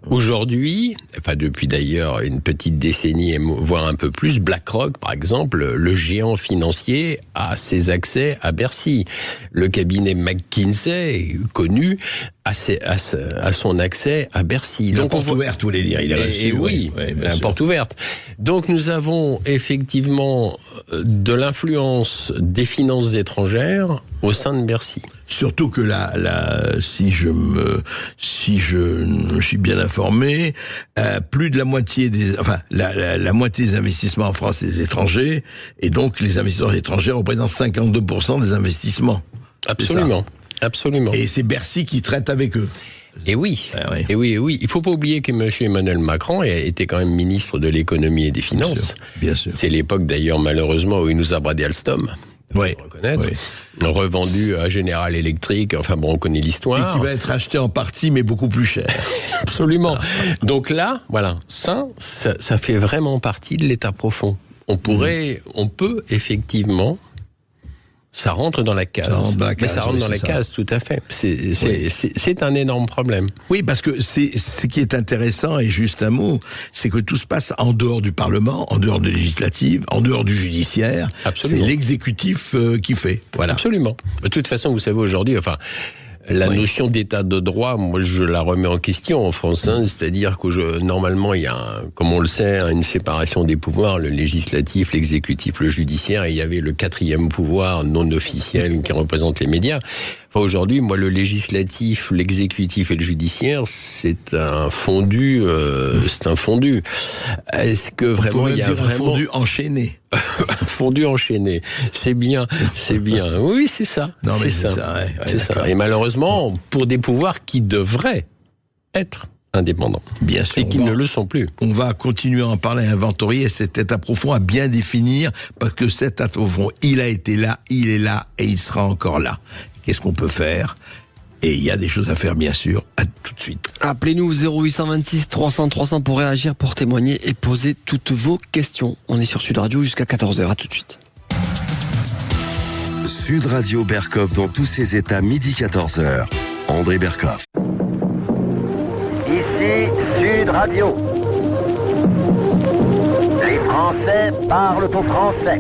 Aujourd'hui, enfin depuis d'ailleurs une petite décennie, voire un peu plus, BlackRock par exemple, le géant financier, a ses accès à Bercy. Le cabinet McKinsey, connu, a son accès à Bercy. Donc porte ouverte, vous voulez dire, il a reçu. Oui, la porte ouverte. Donc nous avons effectivement de l'influence des finances étrangères au sein de Bercy. Surtout que si je suis bien informé, plus de la moitié la moitié des investissements en France est étrangers, et donc les investisseurs étrangers représentent 52% des investissements. Absolument. Absolument. Et c'est Bercy qui traite avec eux. Et oui. Et oui. Il ne faut pas oublier que M. Emmanuel Macron était quand même ministre de l'économie et des finances. Bien sûr. C'est l'époque d'ailleurs, malheureusement, où il nous a bradé Alstom. Oui. Reconnaître. Revendu à General Electric, enfin bon, on connaît l'histoire. Et qui va être acheté en partie, mais beaucoup plus cher. Absolument. Donc là, voilà, ça fait vraiment partie de l'état profond. On peut effectivement... Ça rentre dans la case. Ça rentre dans la case, tout à fait. C'est un énorme problème. Oui, parce que ce qui est intéressant, et juste un mot, c'est que tout se passe en dehors du Parlement, en dehors de législative, en dehors du judiciaire. Absolument. C'est l'exécutif qui fait. Voilà. Absolument. De toute façon, vous savez, aujourd'hui, la notion d'état de droit, moi, je la remets en question en France. C'est-à-dire que normalement, il y a, comme on le sait, une séparation des pouvoirs, le législatif, l'exécutif, le judiciaire, et il y avait le quatrième pouvoir non officiel qui représente les médias. Enfin, aujourd'hui, moi, le législatif, l'exécutif et le judiciaire, c'est un fondu. Est-ce que vraiment il y a vraiment un fondu enchaîné? Fondu enchaîné, c'est bien. Oui, c'est ça. Non, mais c'est ça. Et malheureusement, pour des pouvoirs qui devraient être indépendants. Bien sûr. Et qui ne le sont plus. On va continuer à en parler, à inventorier cet état profond, à bien définir, parce que cet état profond, il a été là, il est là, et il sera encore là. Qu'est-ce qu'on peut faire? Et il y a des choses à faire, bien sûr. À tout de suite. Appelez-nous 0826 300 300 pour réagir, pour témoigner et poser toutes vos questions. On est sur Sud Radio jusqu'à 14h. À tout de suite. Sud Radio Berkov dans tous ses états, midi 14h. André Berkov. Ici Sud Radio. Les Français parlent au français.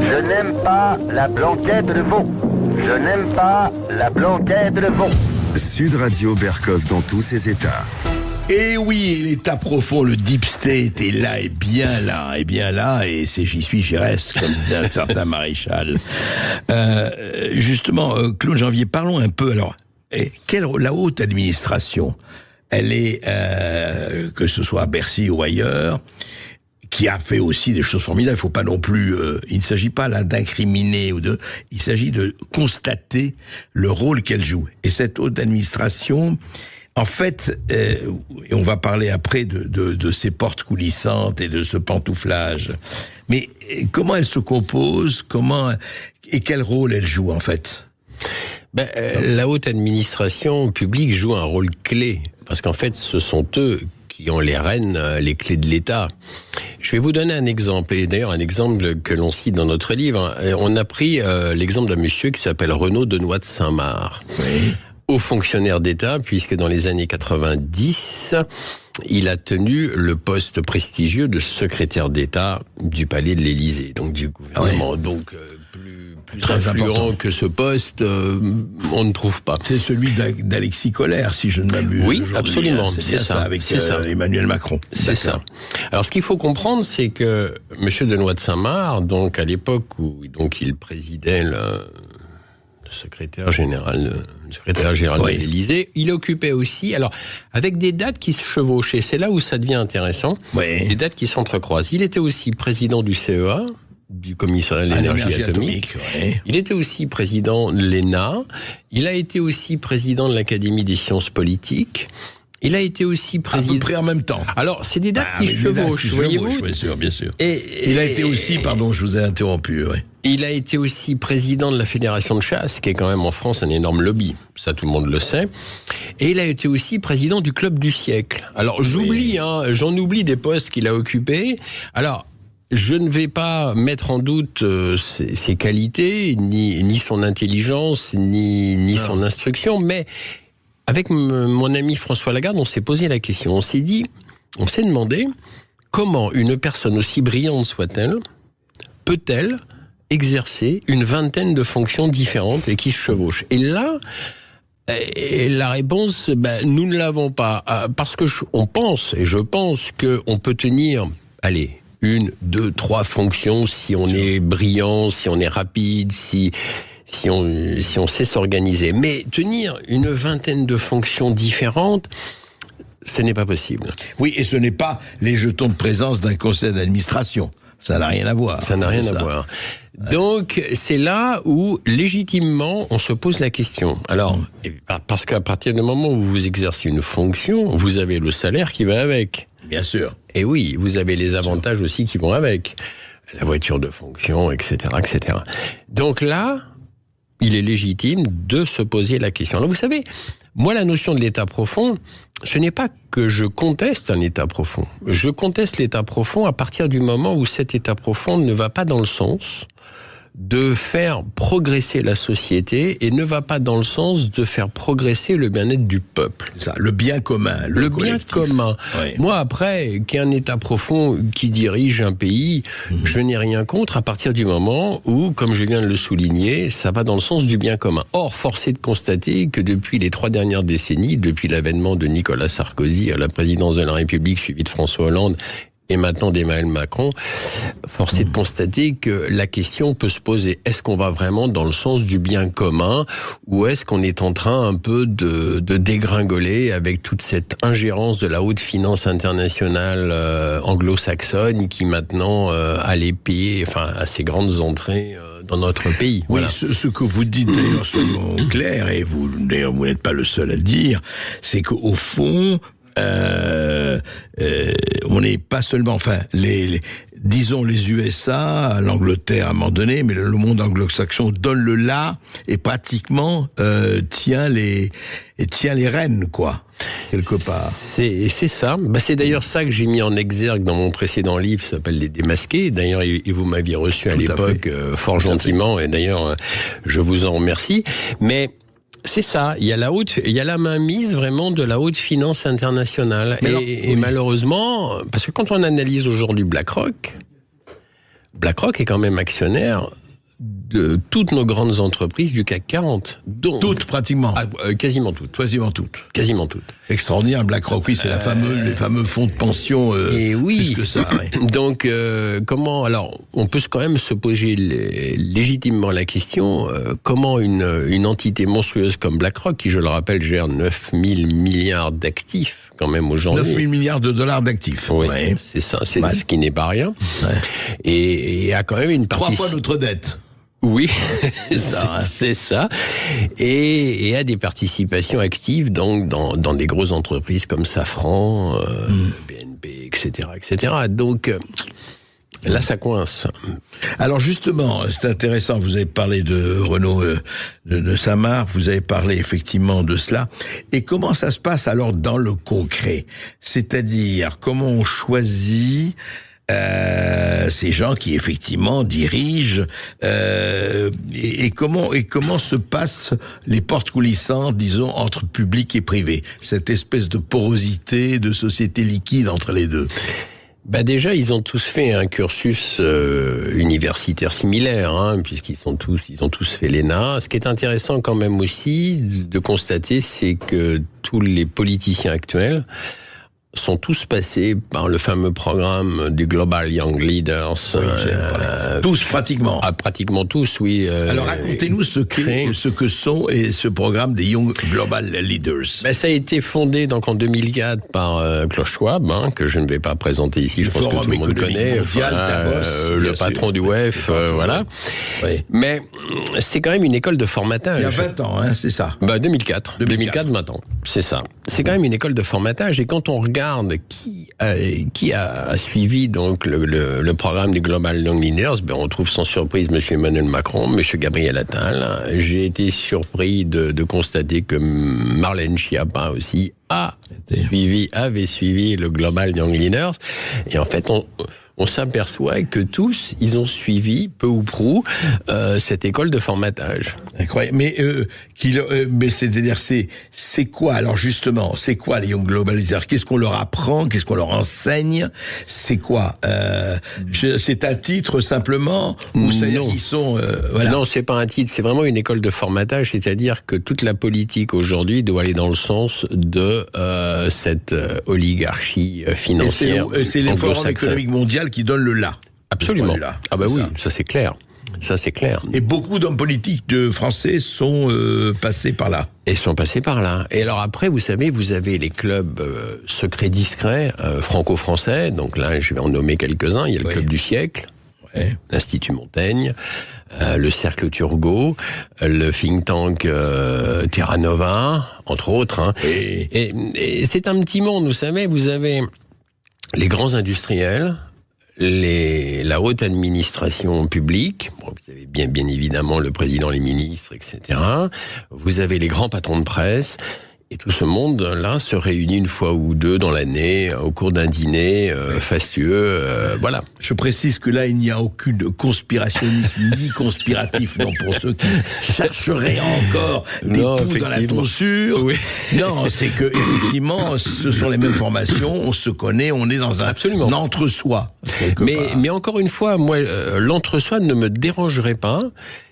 Je n'aime pas la blanquette de veau. Je n'aime pas la blanquette de veau. Sud Radio Berkov dans tous ses états. Et oui, l'état profond, le deep state est là, et bien là, et c'est j'y suis, j'y reste, comme disait un certain maréchal. Justement, Claude Janvier, parlons un peu, alors, la haute administration, elle est, que ce soit à Bercy ou ailleurs, qui a fait aussi des choses formidables. Il faut pas non plus, il ne s'agit pas là d'incriminer il s'agit de constater le rôle qu'elle joue. Et cette haute administration, en fait, et on va parler après de ces portes coulissantes et de ce pantouflage. Mais comment elle se compose, et quel rôle elle joue en fait? La haute administration publique joue un rôle clé, parce qu'en fait, ce sont eux qui ont les rênes, les clés de l'État. Je vais vous donner un exemple, et d'ailleurs un exemple que l'on cite dans notre livre. On a pris l'exemple d'un monsieur qui s'appelle Renaud Denoy de Saint-Marc. Oui. Haut fonctionnaire d'État, puisque dans les années 90, il a tenu le poste prestigieux de secrétaire d'État du Palais de l'Élysée, donc du gouvernement. Ah oui. Donc plus influent que ce poste, on ne trouve pas. C'est celui d'Alexis Collère, si je ne m'abuse. Oui, absolument. C'est ça, avec Emmanuel Macron. C'est ça. Alors, ce qu'il faut comprendre, c'est que M. Denoy de Saint-Marc, donc à l'époque où il présidait le secrétaire général de l'Élysée, il occupait aussi, alors avec des dates qui se chevauchent, et c'est là où ça devient intéressant, des dates qui s'entrecroisent. Il était aussi président du CEA, du commissariat de l'énergie atomique. Il était aussi président de l'ENA. Il a été aussi président de l'Académie des sciences politiques. Il a été aussi président... À peu près en même temps. Alors, c'est des dates qui chevauchent, voyez-vous. Bien sûr, bien sûr. Il a été aussi, pardon, je vous ai interrompu, Il a été aussi président de la Fédération de chasse, qui est quand même en France un énorme lobby. Ça, tout le monde le sait. Et il a été aussi président du Club du siècle. Alors, j'en oublie des postes qu'il a occupés. Alors, je ne vais pas mettre en doute ses qualités, ni son intelligence, ni son instruction, mais avec mon ami François Lagarde, on s'est posé la question. On s'est demandé comment une personne aussi brillante soit-elle, peut-elle exercer une vingtaine de fonctions différentes et qui se chevauchent. Et là, la réponse, nous ne l'avons pas. Parce que je pense qu'on peut tenir, 1, 2, 3 fonctions si on est brillant, si on est rapide, si on sait s'organiser. Mais tenir une vingtaine de fonctions différentes, ce n'est pas possible. Oui, et ce n'est pas les jetons de présence d'un conseil d'administration. Ça n'a rien à voir. Ça n'a rien à voir. Donc, c'est là où, légitimement, on se pose la question. Alors, parce qu'à partir du moment où vous exercez une fonction, vous avez le salaire qui va avec. Bien sûr. Et oui, vous avez les avantages aussi qui vont avec. La voiture de fonction, etc., etc. Donc là, il est légitime de se poser la question. Alors vous savez, moi la notion de l'état profond, ce n'est pas que je conteste un état profond. Je conteste l'état profond à partir du moment où cet état profond ne va pas dans le sens de faire progresser la société et ne va pas dans le sens de faire progresser le bien-être du peuple. Ça, le bien commun. Le bien commun. Oui. Moi, après, qu'il y ait un état profond qui dirige un pays, je n'ai rien contre à partir du moment où, comme je viens de le souligner, ça va dans le sens du bien commun. Or, force est de constater que depuis les 3 dernières décennies, depuis l'avènement de Nicolas Sarkozy à la présidence de la République, suivi de François Hollande, et maintenant d'Emmanuel Macron, force est de constater que la question peut se poser. Est-ce qu'on va vraiment dans le sens du bien commun ou est-ce qu'on est en train un peu de dégringoler avec toute cette ingérence de la haute finance internationale anglo-saxonne qui maintenant a les pieds, a ses grandes entrées dans notre pays. Oui, ce que vous dites d'ailleurs, soyons clairs, et vous n'êtes pas le seul à le dire, c'est qu'au fond, on n'est pas seulement, disons les USA, l'Angleterre à un moment donné, mais le monde anglo-saxon donne le là et pratiquement tient les rênes, quoi, quelque part. C'est ça. C'est d'ailleurs ça que j'ai mis en exergue dans mon précédent livre, qui s'appelle Les Démasqués. D'ailleurs, vous m'aviez reçu à l'époque fort gentiment, et d'ailleurs, je vous en remercie. Mais c'est ça, il y a la mainmise vraiment de la haute finance internationale. Et malheureusement, parce que quand on analyse aujourd'hui BlackRock est quand même actionnaire de toutes nos grandes entreprises du CAC 40. Donc, toutes, pratiquement. Quasiment toutes. Quasiment toutes. Extraordinaire, BlackRock, oui, c'est les fameux fonds de pension. Et oui. Plus que ça, ouais. Donc, on peut quand même se poser légitimement la question, comment une entité monstrueuse comme BlackRock, qui, je le rappelle, gère 9 000 milliards d'actifs, quand même, aujourd'hui. 9 000 milliards de dollars d'actifs. Oui, ouais. C'est ça, c'est ce qui n'est pas rien. Ouais. Et a quand même une partie... 3 fois notre dette. Oui, c'est ça. Et a des participations actives donc dans des grosses entreprises comme Safran, BNP, etc. Donc là, ça coince. Alors justement, c'est intéressant, vous avez parlé de Renaud de Saint-Marc, vous avez parlé effectivement de cela. Et comment ça se passe alors dans le concret ? C'est-à-dire, comment on choisit ces gens qui effectivement dirigent et comment se passent les portes coulissantes, disons, entre public et privé, cette espèce de porosité, de société liquide entre les deux. Déjà, ils ont tous fait un cursus universitaire similaire, puisqu'ils ont tous fait l'ENA. Ce qui est intéressant quand même aussi de constater, c'est que tous les politiciens actuels sont tous passés par le fameux programme du Global Young Leaders. Tous, pratiquement. Pratiquement tous, oui. Alors, racontez-nous ce que sont et ce programme des Young Global Leaders. Ça a été fondé donc en 2004 par Klaus Schwab, que je ne vais pas présenter ici, je pense que tout le monde connaît. Mondial, Davos, le patron du WEF, voilà. Oui. Mais c'est quand même une école de formatage. Il y a 20 ans, c'est ça. 2004 maintenant, c'est ça. C'est quand même une école de formatage, et quand on regarde qui a suivi donc le programme du Global Young Leaders, on trouve sans surprise M. Emmanuel Macron, M. Gabriel Attal. J'ai été surpris de constater que Marlène Schiappa aussi avait suivi le Global Young Leaders. Et en fait, on s'aperçoit que tous, ils ont suivi, peu ou prou, cette école de formatage. Incroyable. Mais c'est-à-dire, c'est quoi, alors justement, c'est quoi les Young Global Leaders? Qu'est-ce qu'on leur apprend? Qu'est-ce qu'on leur enseigne? C'est quoi? C'est un titre simplement? Ou c'est-à-dire qu'ils sont... voilà. Non, c'est pas un titre, c'est vraiment une école de formatage, c'est-à-dire que toute la politique aujourd'hui doit aller dans le sens de cette oligarchie financière. Et c'est le Forum économique mondial qui donne le là. Absolument. Oui, ça c'est clair. Ça, c'est clair. Et beaucoup d'hommes politiques français sont passés par là. Et sont passés par là. Et alors après, vous savez, vous avez les clubs secrets discrets, franco-français. Donc là, je vais en nommer quelques-uns. Il y a le Club du siècle, l'Institut Montaigne, le Cercle Turgot, le think tank Terra Nova, entre autres. Et c'est un petit monde, vous savez. Vous avez les grands industriels, la haute administration publique, vous avez bien évidemment le président, les ministres, etc. Vous avez les grands patrons de presse. Et tout ce monde-là se réunit une fois ou deux dans l'année au cours d'un dîner fastueux. Voilà. Je précise que là, il n'y a aucune conspirationnisme ni conspiratif, non, pour ceux qui chercheraient encore des poux dans la tonsure. Oui. Non, c'est que effectivement, ce sont les mêmes formations, on se connaît, on est dans un entre-soi. Mais encore une fois, moi, l'entre-soi ne me dérangerait pas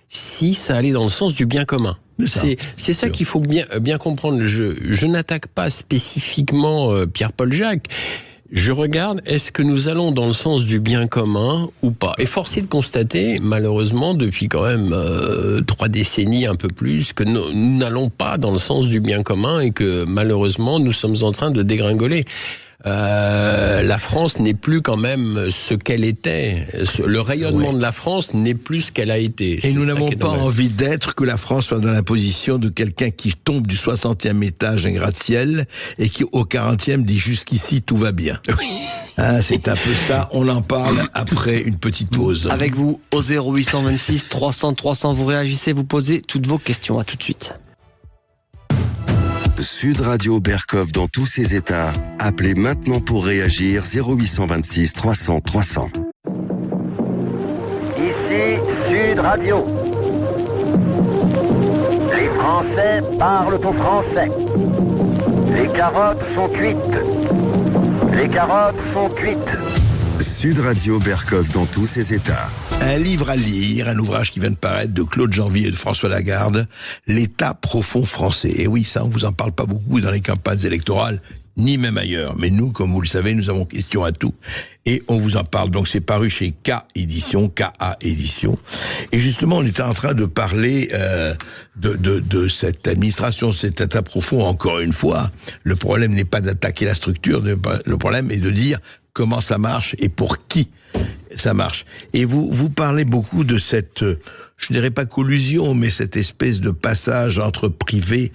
si ça allait dans le sens du bien commun. C'est ça qu'il faut bien comprendre. Je n'attaque pas spécifiquement Pierre-Paul Jacques. Je regarde, est-ce que nous allons dans le sens du bien commun ou pas? Et force est de constater, malheureusement, depuis quand même 3 décennies, un peu plus, que nous n'allons pas dans le sens du bien commun et que malheureusement, nous sommes en train de dégringoler. La France n'est plus quand même ce qu'elle était. Le rayonnement de la France n'est plus ce qu'elle a été. Et nous n'avons pas envie d'être que la France soit dans la position de quelqu'un qui tombe du 60e étage d'un gratte-ciel et qui au 40e dit jusqu'ici tout va bien. Oui. C'est un peu ça. On en parle après une petite pause. Avec vous au 0826 300 300, vous réagissez, vous posez toutes vos questions. À tout de suite. Sud Radio Berkov dans tous ses états. Appelez maintenant pour réagir 0826 300 300. Ici Sud Radio. Les Français parlent au français. Les carottes sont cuites. Les carottes sont cuites. Sud Radio Berkov dans tous ses états. Un livre à lire, un ouvrage qui vient de paraître de Claude Janvier et de François Lagarde, L'État profond français. Et oui, ça, on vous en parle pas beaucoup dans les campagnes électorales, ni même ailleurs. Mais nous, comme vous le savez, nous avons question à tout. Et on vous en parle. Donc c'est paru chez KA Édition. Et justement, on était en train de parler de cette administration, de cet État profond. Encore une fois, le problème n'est pas d'attaquer la structure, le problème est de dire comment ça marche et pour qui ça marche. Et vous parlez beaucoup de cette, je dirais pas collusion, mais cette espèce de passage entre privés.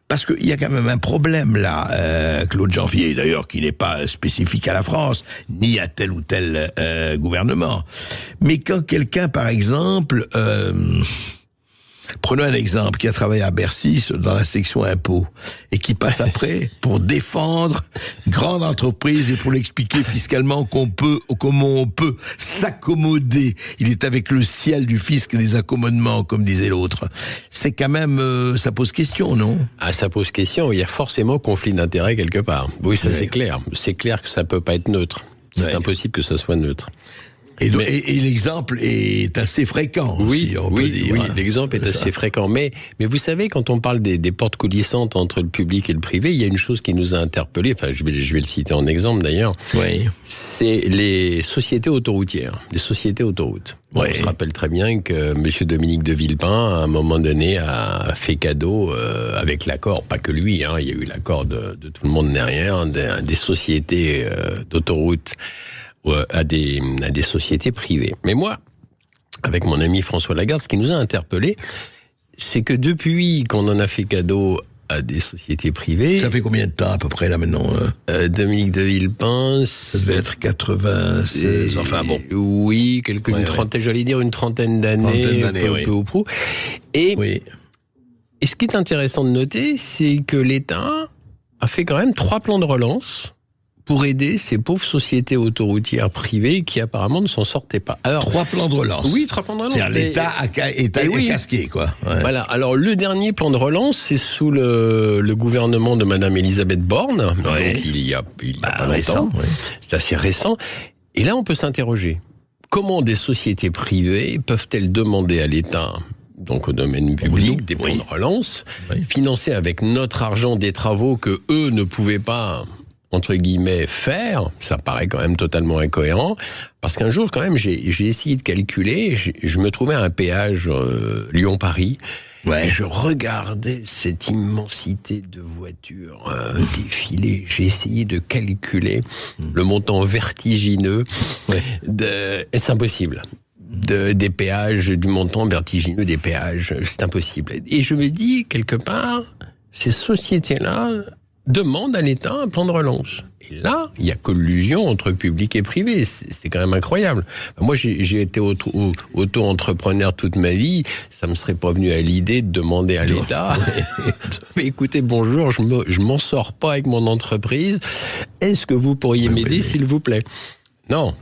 Parce qu'il y a quand même un problème là, Claude Janvier d'ailleurs, qui n'est pas spécifique à la France, ni à tel ou tel gouvernement. Mais quand quelqu'un, par exemple, prenons un exemple, qui a travaillé à Bercy dans la section impôts et qui passe après pour défendre grande entreprise et pour l'expliquer fiscalement comment on peut s'accommoder. Il est avec le ciel du fisc et des accommodements, comme disait l'autre. C'est quand même, ça pose question, non? Ça pose question. Il y a forcément conflit d'intérêts quelque part. Oui, ça c'est clair. C'est clair que ça peut pas être neutre. C'est impossible que ça soit neutre. Et l'exemple est assez fréquent. Oui, on peut dire. Oui, l'exemple est assez fréquent. Mais vous savez, quand on parle des portes coulissantes entre le public et le privé, il y a une chose qui nous a interpellés. Enfin, je vais le citer en exemple d'ailleurs. Oui. C'est les sociétés autoroutières, les sociétés autoroutes. On se rappelle très bien que M. Dominique de Villepin, à un moment donné, a fait cadeau avec l'accord, pas que lui, il y a eu l'accord de tout le monde derrière, des sociétés d'autoroutes. À des sociétés privées. Mais moi, avec mon ami François Lagarde, ce qui nous a interpellés, c'est que depuis qu'on en a fait cadeau à des sociétés privées... Ça fait combien de temps à peu près là maintenant Dominique de Villepin... Ça devait être 96, enfin bon. Oui, une trentaine, j'allais dire une trentaine d'années. Et ce qui est intéressant de noter, c'est que l'État a fait quand même 3 plans de relance pour aider ces pauvres sociétés autoroutières privées qui apparemment ne s'en sortaient pas. Alors, 3 plans de relance. Oui, 3 plans de relance. C'est-à-dire l'État est casqué, quoi. Ouais. Voilà. Alors, le dernier plan de relance, c'est sous le gouvernement de Madame Elisabeth Borne. Donc, il y a pas longtemps. C'est assez récent. Et là, on peut s'interroger. Comment des sociétés privées peuvent-elles demander à l'État, donc au domaine public, des plans de relance, financer avec notre argent des travaux que eux ne pouvaient pas, entre guillemets, faire? Ça paraît quand même totalement incohérent, parce qu'un jour, quand même, j'ai essayé de calculer, je me trouvais à un péage Lyon-Paris, et je regardais cette immensité de voitures défiler. J'ai essayé de calculer le montant vertigineux, et c'est impossible. Des péages, du montant vertigineux des péages, c'est impossible. Et je me dis, quelque part, ces sociétés-là demande à l'État un plan de relance. Et là, il y a collusion entre public et privé. C'est quand même incroyable. Moi, j'ai été auto-entrepreneur toute ma vie. Ça me serait pas venu à l'idée de demander à l'État mais écoutez, bonjour, je m'en sors pas avec mon entreprise. Est-ce que vous pourriez m'aider, s'il vous plaît? Non.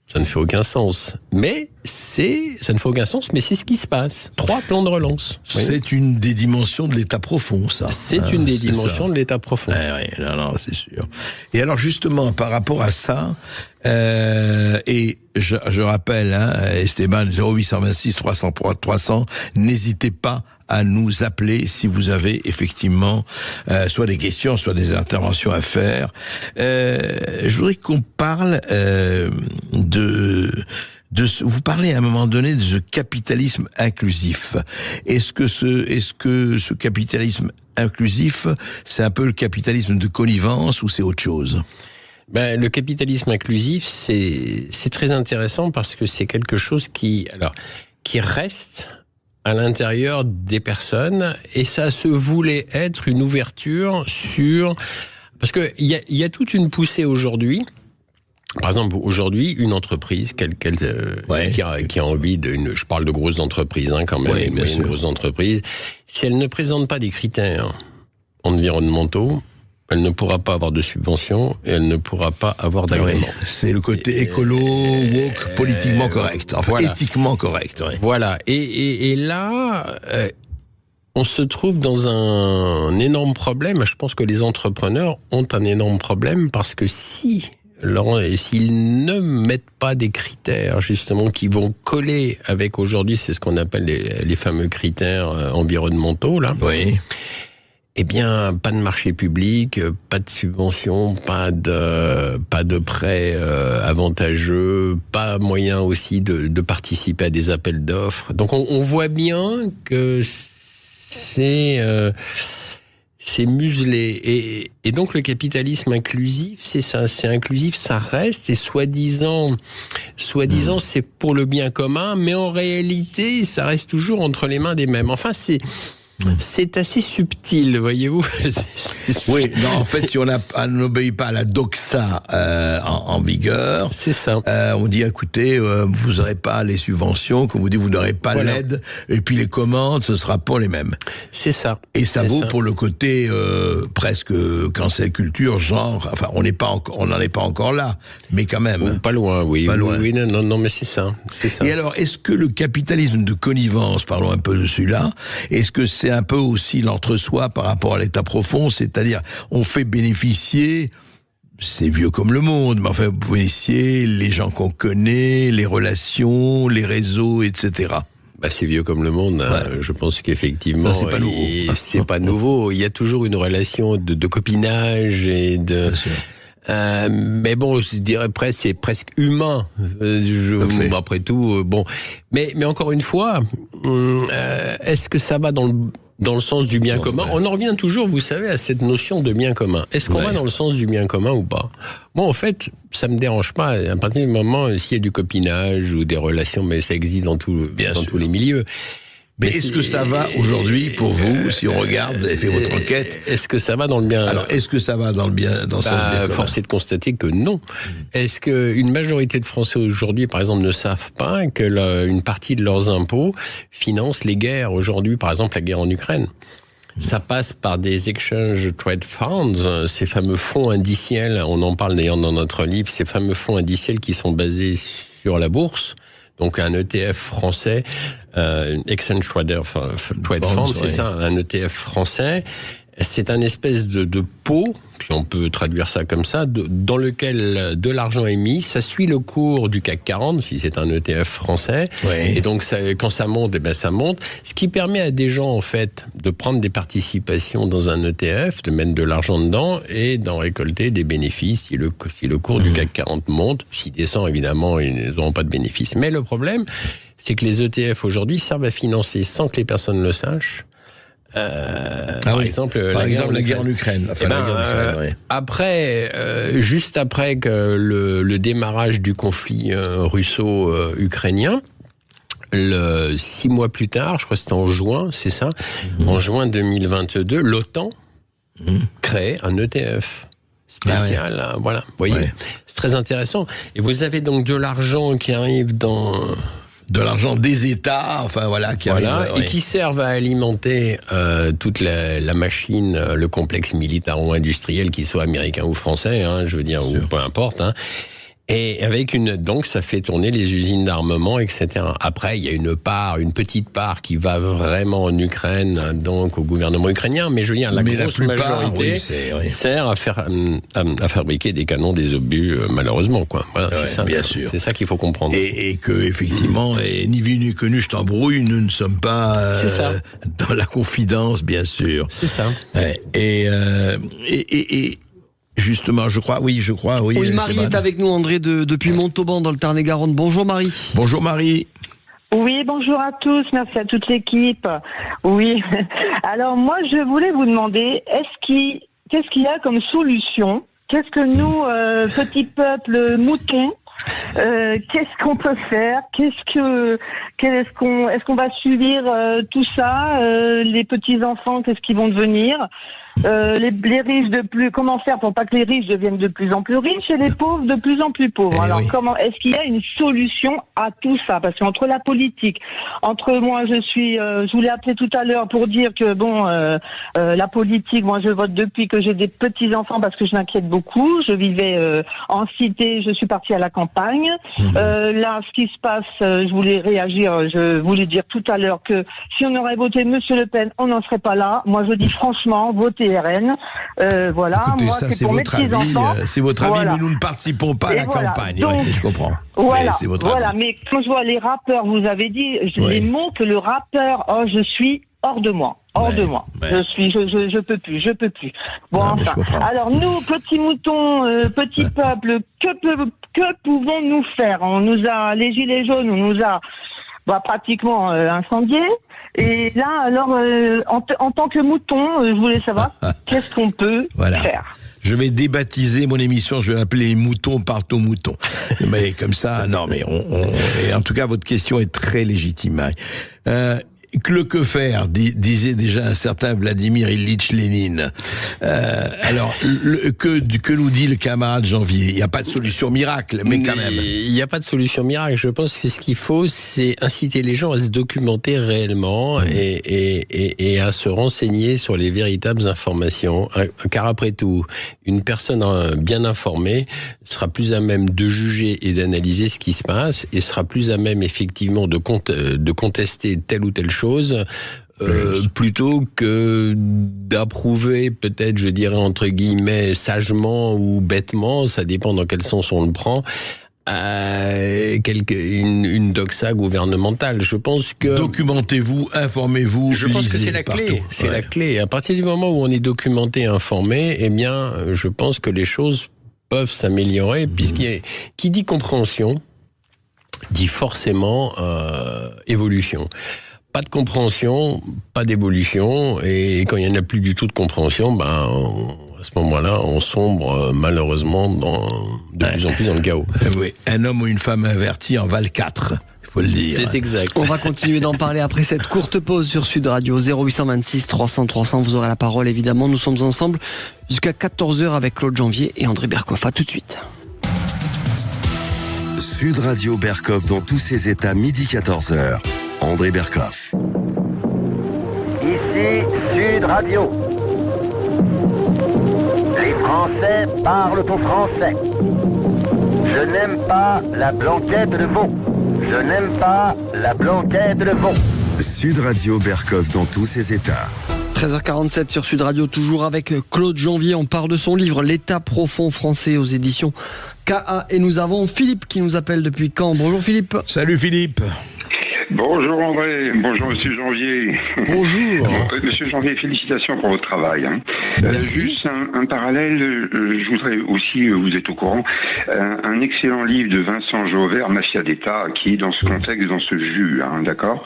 Ça ne fait aucun sens. Mais ça ne fait aucun sens, mais c'est ce qui se passe. 3 plans de relance. C'est une des dimensions de l'État profond, ça. C'est une des dimensions de l'État profond. Oui, non, c'est sûr. Et alors, justement, par rapport à ça, et je rappelle, Esteban, 0826 300, n'hésitez pas à nous appeler si vous avez effectivement soit des questions, soit des interventions à faire. Je voudrais qu'on parle vous parlez à un moment donné de ce capitalisme inclusif. Est-ce que ce capitalisme inclusif, c'est un peu le capitalisme de connivence ou c'est autre chose? Le capitalisme inclusif, c'est très intéressant parce que c'est quelque chose qui reste à l'intérieur des personnes, et ça se voulait être une ouverture sur... Parce qu'il y a toute une poussée aujourd'hui. Par exemple, aujourd'hui, une entreprise qui a envie je parle de grosses entreprises quand même, une grosse entreprise, si elle ne présente pas des critères environnementaux, elle ne pourra pas avoir de subventions et elle ne pourra pas avoir d'agrément. C'est le côté écolo, woke, politiquement correct, enfin éthiquement correct. Voilà, et là, on se trouve dans un énorme problème. Je pense que les entrepreneurs ont un énorme problème parce que s'ils ne mettent pas des critères, justement, qui vont coller avec aujourd'hui, c'est ce qu'on appelle les fameux critères environnementaux, là. Oui. Eh bien, pas de marché public, pas de subvention, pas de prêts avantageux, pas moyen aussi de participer à des appels d'offres. Donc on voit bien que c'est muselé. Et donc le capitalisme inclusif, c'est ça, c'est inclusif, ça reste, et soi-disant c'est pour le bien commun, mais en réalité, ça reste toujours entre les mains des mêmes. Enfin, c'est assez subtil, voyez-vous. Oui, non, en fait, si on n'obéit pas à la doxa en vigueur, c'est ça. On dit, écoutez, vous n'aurez pas les subventions, comme vous dites, vous n'aurez pas l'aide, et puis les commandes, ce sera pas les mêmes. C'est ça. Et ça vaut pour le côté presque cancel culture, genre, enfin, on n'en est pas encore là, mais quand même. Pas loin, oui. Pas loin. Oui, non, mais c'est ça. Et alors, est-ce que le capitalisme de connivence, parlons un peu de celui-là, est-ce que c'est un peu aussi l'entre-soi par rapport à l'état profond, c'est-à-dire on fait bénéficier c'est vieux comme le monde, mais enfin, vous connaissiez les gens qu'on connaît, les relations, les réseaux, etc. C'est vieux comme le monde. Ouais. Je pense qu'effectivement, c'est pas nouveau. C'est pas nouveau. Il y a toujours une relation de copinage et de. Mais bon, je dirais c'est presque humain. Après tout, bon. Mais encore une fois, est-ce que ça va dans le sens du bien commun? On en revient toujours, vous savez, à cette notion de bien commun. Est-ce qu'on va dans le sens du bien commun ou pas? Moi, en fait, ça me dérange pas. À partir du moment, s'il y a du copinage ou des relations, mais ça existe dans tous les milieux. Mais est-ce que ça va aujourd'hui pour vous, si on regarde, vous avez fait votre enquête? Est-ce que ça va dans le bien? Alors, est-ce que ça va dans le bien, dans le sens bien commun? Force est de constater que non. Est-ce qu'une majorité de Français aujourd'hui, par exemple, ne savent pas que une partie de leurs impôts finance les guerres aujourd'hui, par exemple la guerre en Ukraine? Ça passe par des exchange trade funds, ces fameux fonds indiciels, on en parle d'ailleurs dans notre livre, ces fameux fonds indiciels qui sont basés sur la bourse. Donc un ETF français, Exchange Trade Fund, c'est ça, un ETF français. C'est un espèce de pot, puis on peut traduire ça comme ça, dans lequel de l'argent est mis, ça suit le cours du CAC 40, si c'est un ETF français, et donc quand ça monte, ça monte, ce qui permet à des gens, en fait, de prendre des participations dans un ETF, de mettre de l'argent dedans, et d'en récolter des bénéfices, si le cours du CAC 40 monte. S'il descend, évidemment, ils n'auront pas de bénéfices. Mais le problème, c'est que les ETF, aujourd'hui, servent à financer, sans que les personnes le sachent, par exemple, la guerre en Ukraine. Après, juste après que le démarrage du conflit russo-ukrainien, 6 mois plus tard, je crois que c'était en juin, c'est ça, en juin 2022, l'OTAN crée un ETF spécial. Voilà, vous voyez, c'est très intéressant. Et vous avez donc de l'argent qui arrive de l'argent des États, enfin voilà, qui arrive, et qui servent à alimenter toute la machine, le complexe militaro-industriel, qu'il soit américain ou français, je veux dire, ou peu importe. Et avec donc ça fait tourner les usines d'armement, etc. Après, il y a une petite part qui va vraiment en Ukraine, donc au gouvernement ukrainien, mais je veux dire, la grosse majorité sert à fabriquer des canons, des obus, malheureusement, quoi. Voilà, c'est ça. Bien sûr. C'est ça qu'il faut comprendre. Et que, effectivement, ni vu ni connu, je t'embrouille, nous ne sommes pas dans la confidence, bien sûr. C'est ça. Et justement, je crois. Oui, Marie est avec nous, André, depuis Montauban, dans le Tarn-et-Garonne. Bonjour Marie. Bonjour Marie. Oui, bonjour à tous, merci à toute l'équipe. Oui, alors moi je voulais vous demander, qu'est-ce qu'il y a comme solution? Qu'est-ce que nous, petit peuple mouton, qu'est-ce qu'on peut faire? Est-ce qu'on va subir tout ça? Les petits enfants, qu'est-ce qu'ils vont devenir? Les riches comment faire pour pas que les riches deviennent de plus en plus riches et les pauvres de plus en plus pauvres? Alors comment est-ce qu'il y a une solution à tout ça? Parce qu'entre la politique, moi je voulais appeler tout à l'heure pour dire que la politique, moi je vote depuis que j'ai des petits enfants parce que je m'inquiète beaucoup. Je vivais en cité, je suis partie à la campagne. Là, ce qui se passe, je voulais réagir. Je voulais dire tout à l'heure que si on aurait voté Monsieur Le Pen, on n'en serait pas là. Moi je dis franchement, votez RN. Voilà. Écoutez, moi, ça, c'est pour mes petits-enfants. C'est votre avis, mais nous ne participons pas à la campagne. Donc, je comprends. Voilà, c'est votre avis. Mais quand je vois les rappeurs, vous avez dit, les mots que le rappeur, je suis hors de moi. De moi. Je peux plus. Bon, alors nous, petits moutons, petits peuples, que pouvons-nous faire? Les gilets jaunes, on nous a pratiquement incendiés. Et là, alors, en tant que mouton, je voulais savoir qu'est-ce qu'on peut faire. Je vais débaptiser mon émission, je vais l'appeler Moutons partent aux moutons. Mais comme ça, non, mais et en tout cas, votre question est très légitime. Que faire, disait déjà un certain Vladimir Ilitch Lénine. Alors, que nous dit le camarade Janvier? Il n'y a pas de solution miracle, mais quand même. Il n'y a pas de solution miracle. Je pense que ce qu'il faut, c'est inciter les gens à se documenter réellement et à se renseigner sur les véritables informations. Car après tout, une personne bien informée sera plus à même de juger et d'analyser ce qui se passe et sera plus à même effectivement de contester telle ou telle chose plutôt que d'approuver, peut-être, je dirais entre guillemets, sagement ou bêtement, ça dépend dans quel sens on le prend, une doxa gouvernementale. Je pense que... Documentez-vous, informez-vous, je pense que c'est la clé. C'est la clé. À partir du moment où on est documenté, informé, eh bien, je pense que les choses peuvent s'améliorer, qui dit compréhension, dit forcément évolution. Pas de compréhension, pas d'évolution, et quand il n'y en a plus du tout de compréhension, à ce moment-là, on sombre malheureusement de plus en plus dans le chaos. Oui, un homme ou une femme avertie en valent 4. Faut le dire. C'est exact. On va continuer d'en parler après cette courte pause sur Sud Radio. 0826 300 300, vous aurez la parole évidemment. Nous sommes ensemble jusqu'à 14h avec Claude Janvier et André Berkoff. À tout de suite. Sud Radio Berkoff dans tous ses états, midi 14h. André Berkoff. Ici Sud Radio. Les Français parlent au français. Je n'aime pas la blanquette de veau. Je n'aime pas la blanquette de veau. Sud Radio Berkoff dans tous ses états. 13h47 sur Sud Radio, toujours avec Claude Janvier. On parle de son livre L'État profond français aux éditions KA. Et nous avons Philippe qui nous appelle depuis Caen. Bonjour Philippe. Salut Philippe. Bonjour André, bonjour Monsieur Janvier. Bonjour. Monsieur Janvier, félicitations pour votre travail. Juste un parallèle, je voudrais aussi, vous êtes au courant, un excellent livre de Vincent Jauvert, Mafia d'État, qui est dans ce contexte, dans ce jus, d'accord.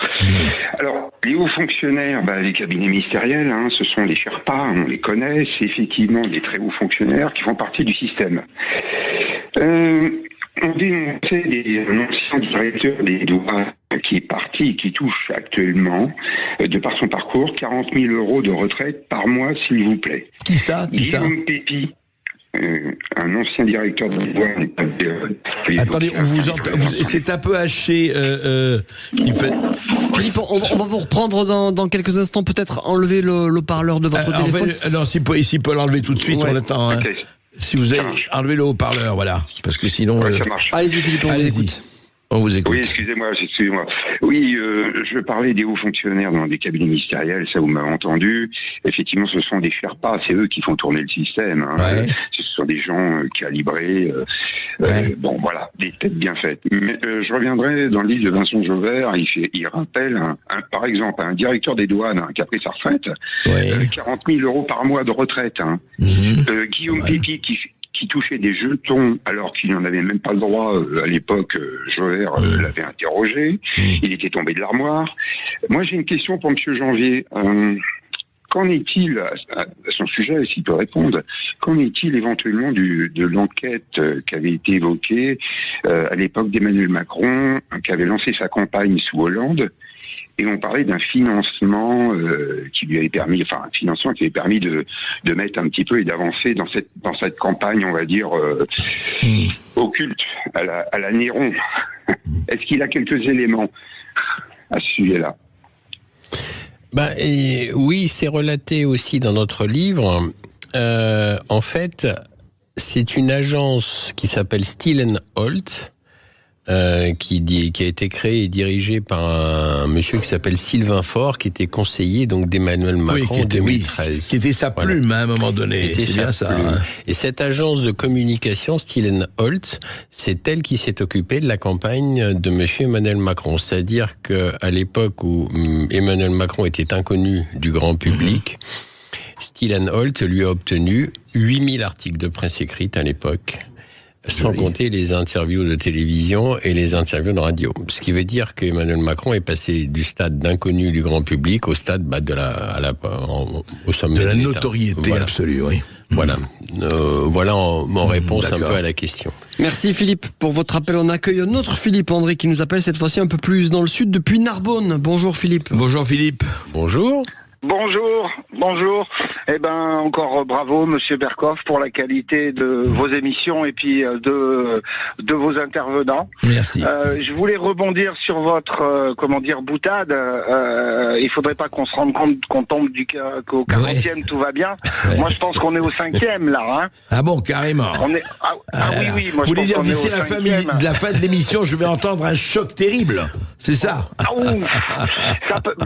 Alors, les hauts fonctionnaires, les cabinets ministériels, ce sont les Sherpas, on les connaît, c'est effectivement des très hauts fonctionnaires qui font partie du système. On dénonçait un ancien directeur des douanes qui est parti, qui touche actuellement, de par son parcours, 40 000 € de retraite par mois, s'il vous plaît. Qui ça Guillaume Pépi, un ancien directeur des douanes. Attendez, on vous entend, c'est un peu haché. Philippe, on va vous reprendre dans quelques instants, peut-être enlever le parleur de votre téléphone. Non, s'il peut l'enlever tout de suite, on attend. Okay. Si vous avez enlevé le haut-parleur, voilà. Parce que sinon... ça marche. Allez-y Philippe, on vous écoute. On vous écoute. Oui, excusez-moi. Oui, je parlais des hauts fonctionnaires dans des cabinets ministériels, ça vous m'avez entendu. Effectivement, ce sont des Sherpas, c'est eux qui font tourner le système. Ce sont des gens calibrés, bon voilà, des têtes bien faites. Mais je reviendrai dans le livre de Vincent Jauvert, il rappelle, par exemple, un directeur des douanes qui a pris sa retraite, 40 000 € par mois de retraite. Guillaume Pépi qui touchait des jetons alors qu'il n'en avait même pas le droit à l'époque. Jauvert l'avait interrogé, il était tombé de l'armoire. Moi j'ai une question pour Monsieur Janvier. Qu'en est-il, à son sujet, s'il peut répondre, qu'en est-il éventuellement de l'enquête qui avait été évoquée à l'époque d'Emmanuel Macron, qui avait lancé sa campagne sous Hollande, et on parlait d'un financement qui lui avait permis, un financement qui avait permis de mettre un petit peu et d'avancer dans cette campagne, on va dire, occulte, à la Néron. Est-ce qu'il a quelques éléments à ce sujet-là? Oui, c'est relaté aussi dans notre livre. En fait, c'est une agence qui s'appelle Still & Holt, qui a été créée et dirigée par un monsieur qui s'appelle Sylvain Faure, qui était conseiller donc d'Emmanuel Macron en 2013. Qui était sa plume à un moment donné. C'est bien ça. Et cette agence de communication, Still & Holt, c'est elle qui s'est occupée de la campagne de monsieur Emmanuel Macron. C'est-à-dire qu'à l'époque où Emmanuel Macron était inconnu du grand public, Still & Holt lui a obtenu 8000 articles de presse écrite à l'époque. Sans compter les interviews de télévision et les interviews de radio. Ce qui veut dire qu'Emmanuel Macron est passé du stade d'inconnu du grand public au stade au sommet de la notoriété absolue, oui. Voilà. Voilà en réponse un peu à la question. Merci Philippe pour votre appel. On accueille un autre Philippe, André, qui nous appelle cette fois-ci un peu plus dans le sud, depuis Narbonne. Bonjour Philippe. Bonjour Philippe. Bonjour. Bonjour. Eh ben, encore bravo, Monsieur Berkoff, pour la qualité de vos émissions et puis de vos intervenants. Merci. Je voulais rebondir sur votre, boutade. Il faudrait pas qu'on se rende compte qu'on tombe qu'au 40e, tout va bien. Ouais. Moi, je pense qu'on est au 5e, là, hein. Ah bon, carrément. Oui. Moi, vous voulez dire d'ici la fin de l'émission, je vais entendre un choc terrible. C'est ça.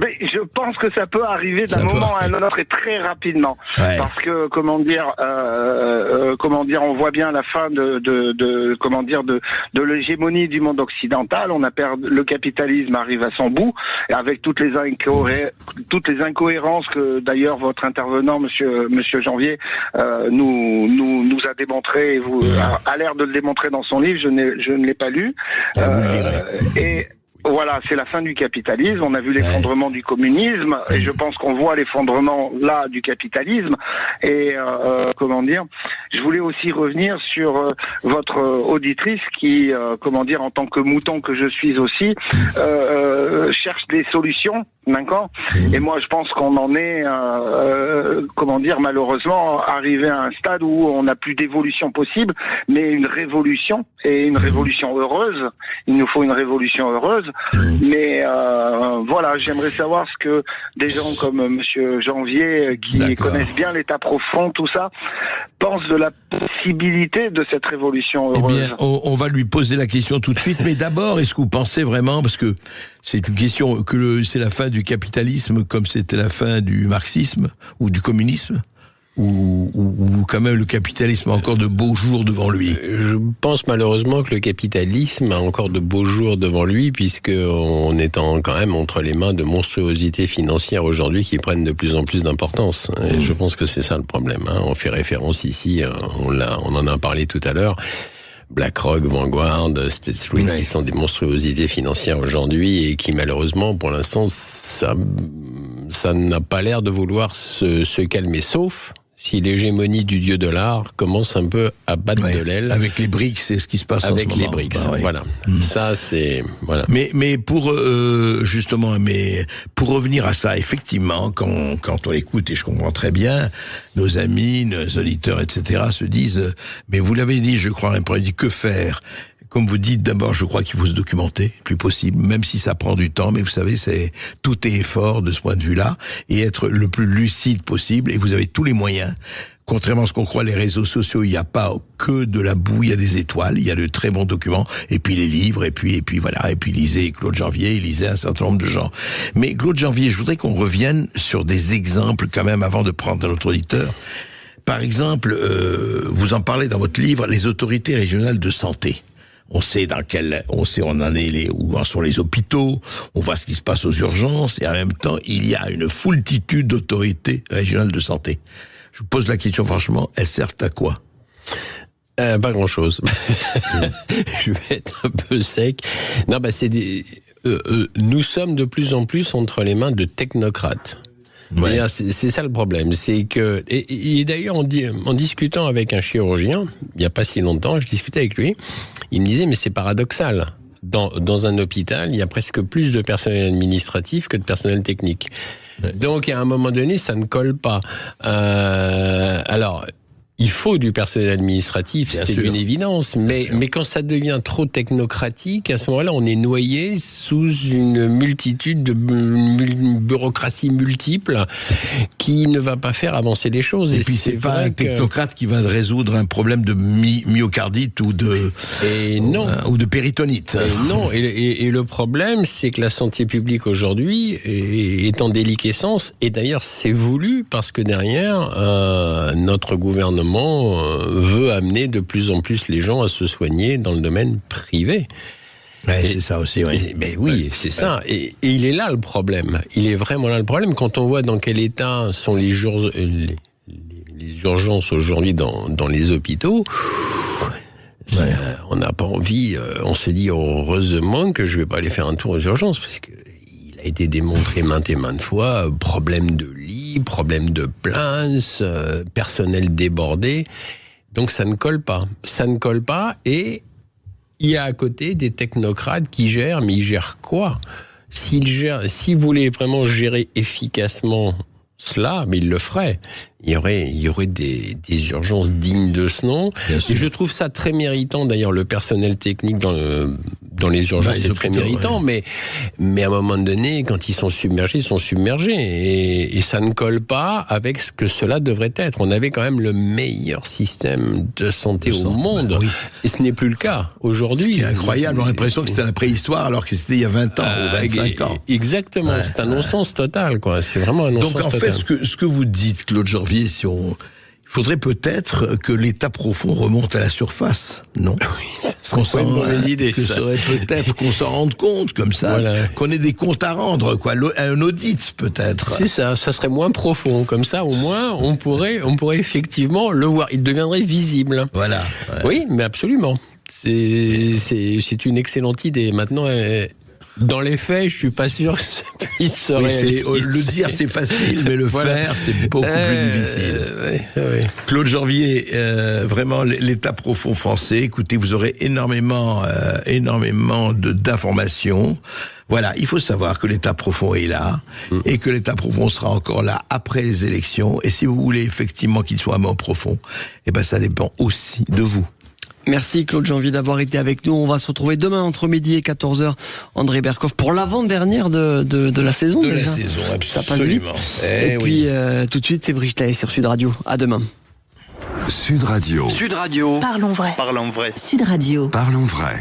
Mais je pense que ça peut arriver d'un moment à un autre et très rapidement. Ouais. Parce que on voit bien la fin de l'hégémonie du monde occidental. On a perdu, le capitalisme arrive à son bout, et avec toutes les incohérences que d'ailleurs votre intervenant, Monsieur Janvier, nous a démontré, a l'air de le démontrer dans son livre. Je ne l'ai pas lu. Et voilà, c'est la fin du capitalisme. On a vu l'effondrement du communisme, et je pense qu'on voit l'effondrement là du capitalisme. Et je voulais aussi revenir sur votre auditrice qui, en tant que mouton que je suis aussi, cherche des solutions. D'accord. Et moi, je pense qu'on en est, malheureusement, arrivé à un stade où on n'a plus d'évolution possible, mais une révolution, et une révolution heureuse. Il nous faut une révolution heureuse. Mais voilà, j'aimerais savoir ce que des gens comme Monsieur Janvier, qui connaissent bien l'état profond, tout ça, pensent de la possibilité de cette révolution heureuse. Eh bien, on va lui poser la question tout de suite. Mais d'abord, est-ce que vous pensez vraiment, parce que c'est une question, que c'est la fin du capitalisme comme c'était la fin du marxisme ou du communisme, ou quand même le capitalisme a encore de beaux jours devant lui? Je pense malheureusement que le capitalisme a encore de beaux jours devant lui, puisqu'on est quand même entre les mains de monstruosités financières aujourd'hui qui prennent de plus en plus d'importance. Et je pense que c'est ça le problème. On fait référence ici, on en a parlé tout à l'heure, BlackRock, Vanguard, State Street, qui sont des monstruosités financières aujourd'hui et qui malheureusement, pour l'instant, ça n'a pas l'air de vouloir se calmer, sauf si l'hégémonie du dieu dollar commence un peu à battre de l'aile. Avec les BRICS, c'est ce qui se passe en ce moment. Avec les BRICS, voilà. Ça, c'est... Voilà. Mais pour, justement, pour revenir à ça, effectivement, quand on écoute, et je comprends très bien, nos amis, nos auditeurs, etc., se disent, mais vous l'avez dit, je crois, un dit, que faire ? Comme vous dites, d'abord, je crois qu'il faut se documenter, le plus possible, même si ça prend du temps, mais vous savez, tout est effort de ce point de vue-là, et être le plus lucide possible, et vous avez tous les moyens. Contrairement à ce qu'on croit, les réseaux sociaux, il n'y a pas que de la boue, il y a des étoiles, il y a de très bons documents, et puis les livres, et puis voilà, et puis lisez Claude Janvier, lisez un certain nombre de gens. Mais Claude Janvier, je voudrais qu'on revienne sur des exemples quand même avant de prendre notre auditeur. Par exemple, vous en parlez dans votre livre, les autorités régionales de santé. On sait où en sont les hôpitaux, on voit ce qui se passe aux urgences, et en même temps, il y a une foultitude d'autorités régionales de santé. Je vous pose la question franchement, elles servent à quoi ? Pas grand-chose. Je vais être un peu sec. Non, nous sommes de plus en plus entre les mains de technocrates. Ouais. C'est ça le problème, c'est que et d'ailleurs en discutant avec un chirurgien il n'y a pas si longtemps, je discutais avec lui, il me disait mais c'est paradoxal, dans un hôpital il y a presque plus de personnel administratif que de personnel technique. Ouais. Donc à un moment donné ça ne colle pas. Alors il faut du personnel administratif, c'est une évidence, mais quand ça devient trop technocratique, à ce moment-là, on est noyé sous une multitude de bureaucraties multiples qui ne va pas faire avancer les choses. Et puis c'est pas un technocrate qui va résoudre un problème de myocardite ou de péritonite. Et le problème, c'est que la santé publique aujourd'hui est en déliquescence, et d'ailleurs c'est voulu parce que derrière, notre gouvernement veut amener de plus en plus les gens à se soigner dans le domaine privé. Ouais, c'est ça aussi, oui. C'est ça. Et il est là le problème. Il est vraiment là le problème. Quand on voit dans quel état sont les urgences aujourd'hui dans les hôpitaux, on n'a pas envie, on se dit heureusement que je vais pas aller faire un tour aux urgences, parce que il a été démontré maintes et maintes fois, problème de lit, problème de places, personnel débordé. Donc ça ne colle pas. Ça ne colle pas, et il y a à côté des technocrates qui gèrent, mais ils gèrent quoi ? Si vous voulez vraiment gérer efficacement cela, mais il le ferait. Il y aurait des urgences dignes de ce nom. Et je trouve ça très méritant. D'ailleurs, le personnel technique dans les urgences, c'est très méritant. Ouais. Mais à un moment donné, quand ils sont submergés, ils sont submergés. Et ça ne colle pas avec ce que cela devrait être. On avait quand même le meilleur système de santé au monde. Oui. Et ce n'est plus le cas aujourd'hui. Ce qui est incroyable. On a l'impression que c'était la préhistoire alors que c'était il y a 20 ans ou 25 ans. Exactement. Ouais. C'est un non-sens total, quoi. C'est vraiment un non-sens total. Donc, en fait, ce que vous dites, Claude Janvier, il faudrait peut-être que l'état profond remonte à la surface, non? Oui, ça serait une mauvaise idée. Ce serait peut-être qu'on s'en rende compte comme ça, voilà. Qu'on ait des comptes à rendre, quoi, un audit peut-être. C'est ça serait moins profond, comme ça au moins on pourrait effectivement le voir, il deviendrait visible. Voilà. Ouais. Oui, mais absolument. C'est une excellente idée. Maintenant, dans les faits, je suis pas sûr que ça puisse se réaliser. Le dire, c'est facile, mais le faire, c'est beaucoup plus difficile. Oui. Claude Janvier, vraiment, l'état profond français. Écoutez, vous aurez énormément d'informations. Voilà, il faut savoir que l'état profond est là, et que l'état profond sera encore là après les élections. Et si vous voulez effectivement qu'il soit moins profond, ça dépend aussi de vous. Merci Claude Janvier d'avoir été avec nous. On va se retrouver demain entre midi et 14h, André Berkoff, pour l'avant-dernière de la saison. La saison, absolument. Ça passe vite. Et puis tout de suite, c'est Brigitte Lahaie sur Sud Radio. À demain. Sud Radio. Sud Radio. Parlons vrai. Parlons vrai. Sud Radio. Parlons vrai.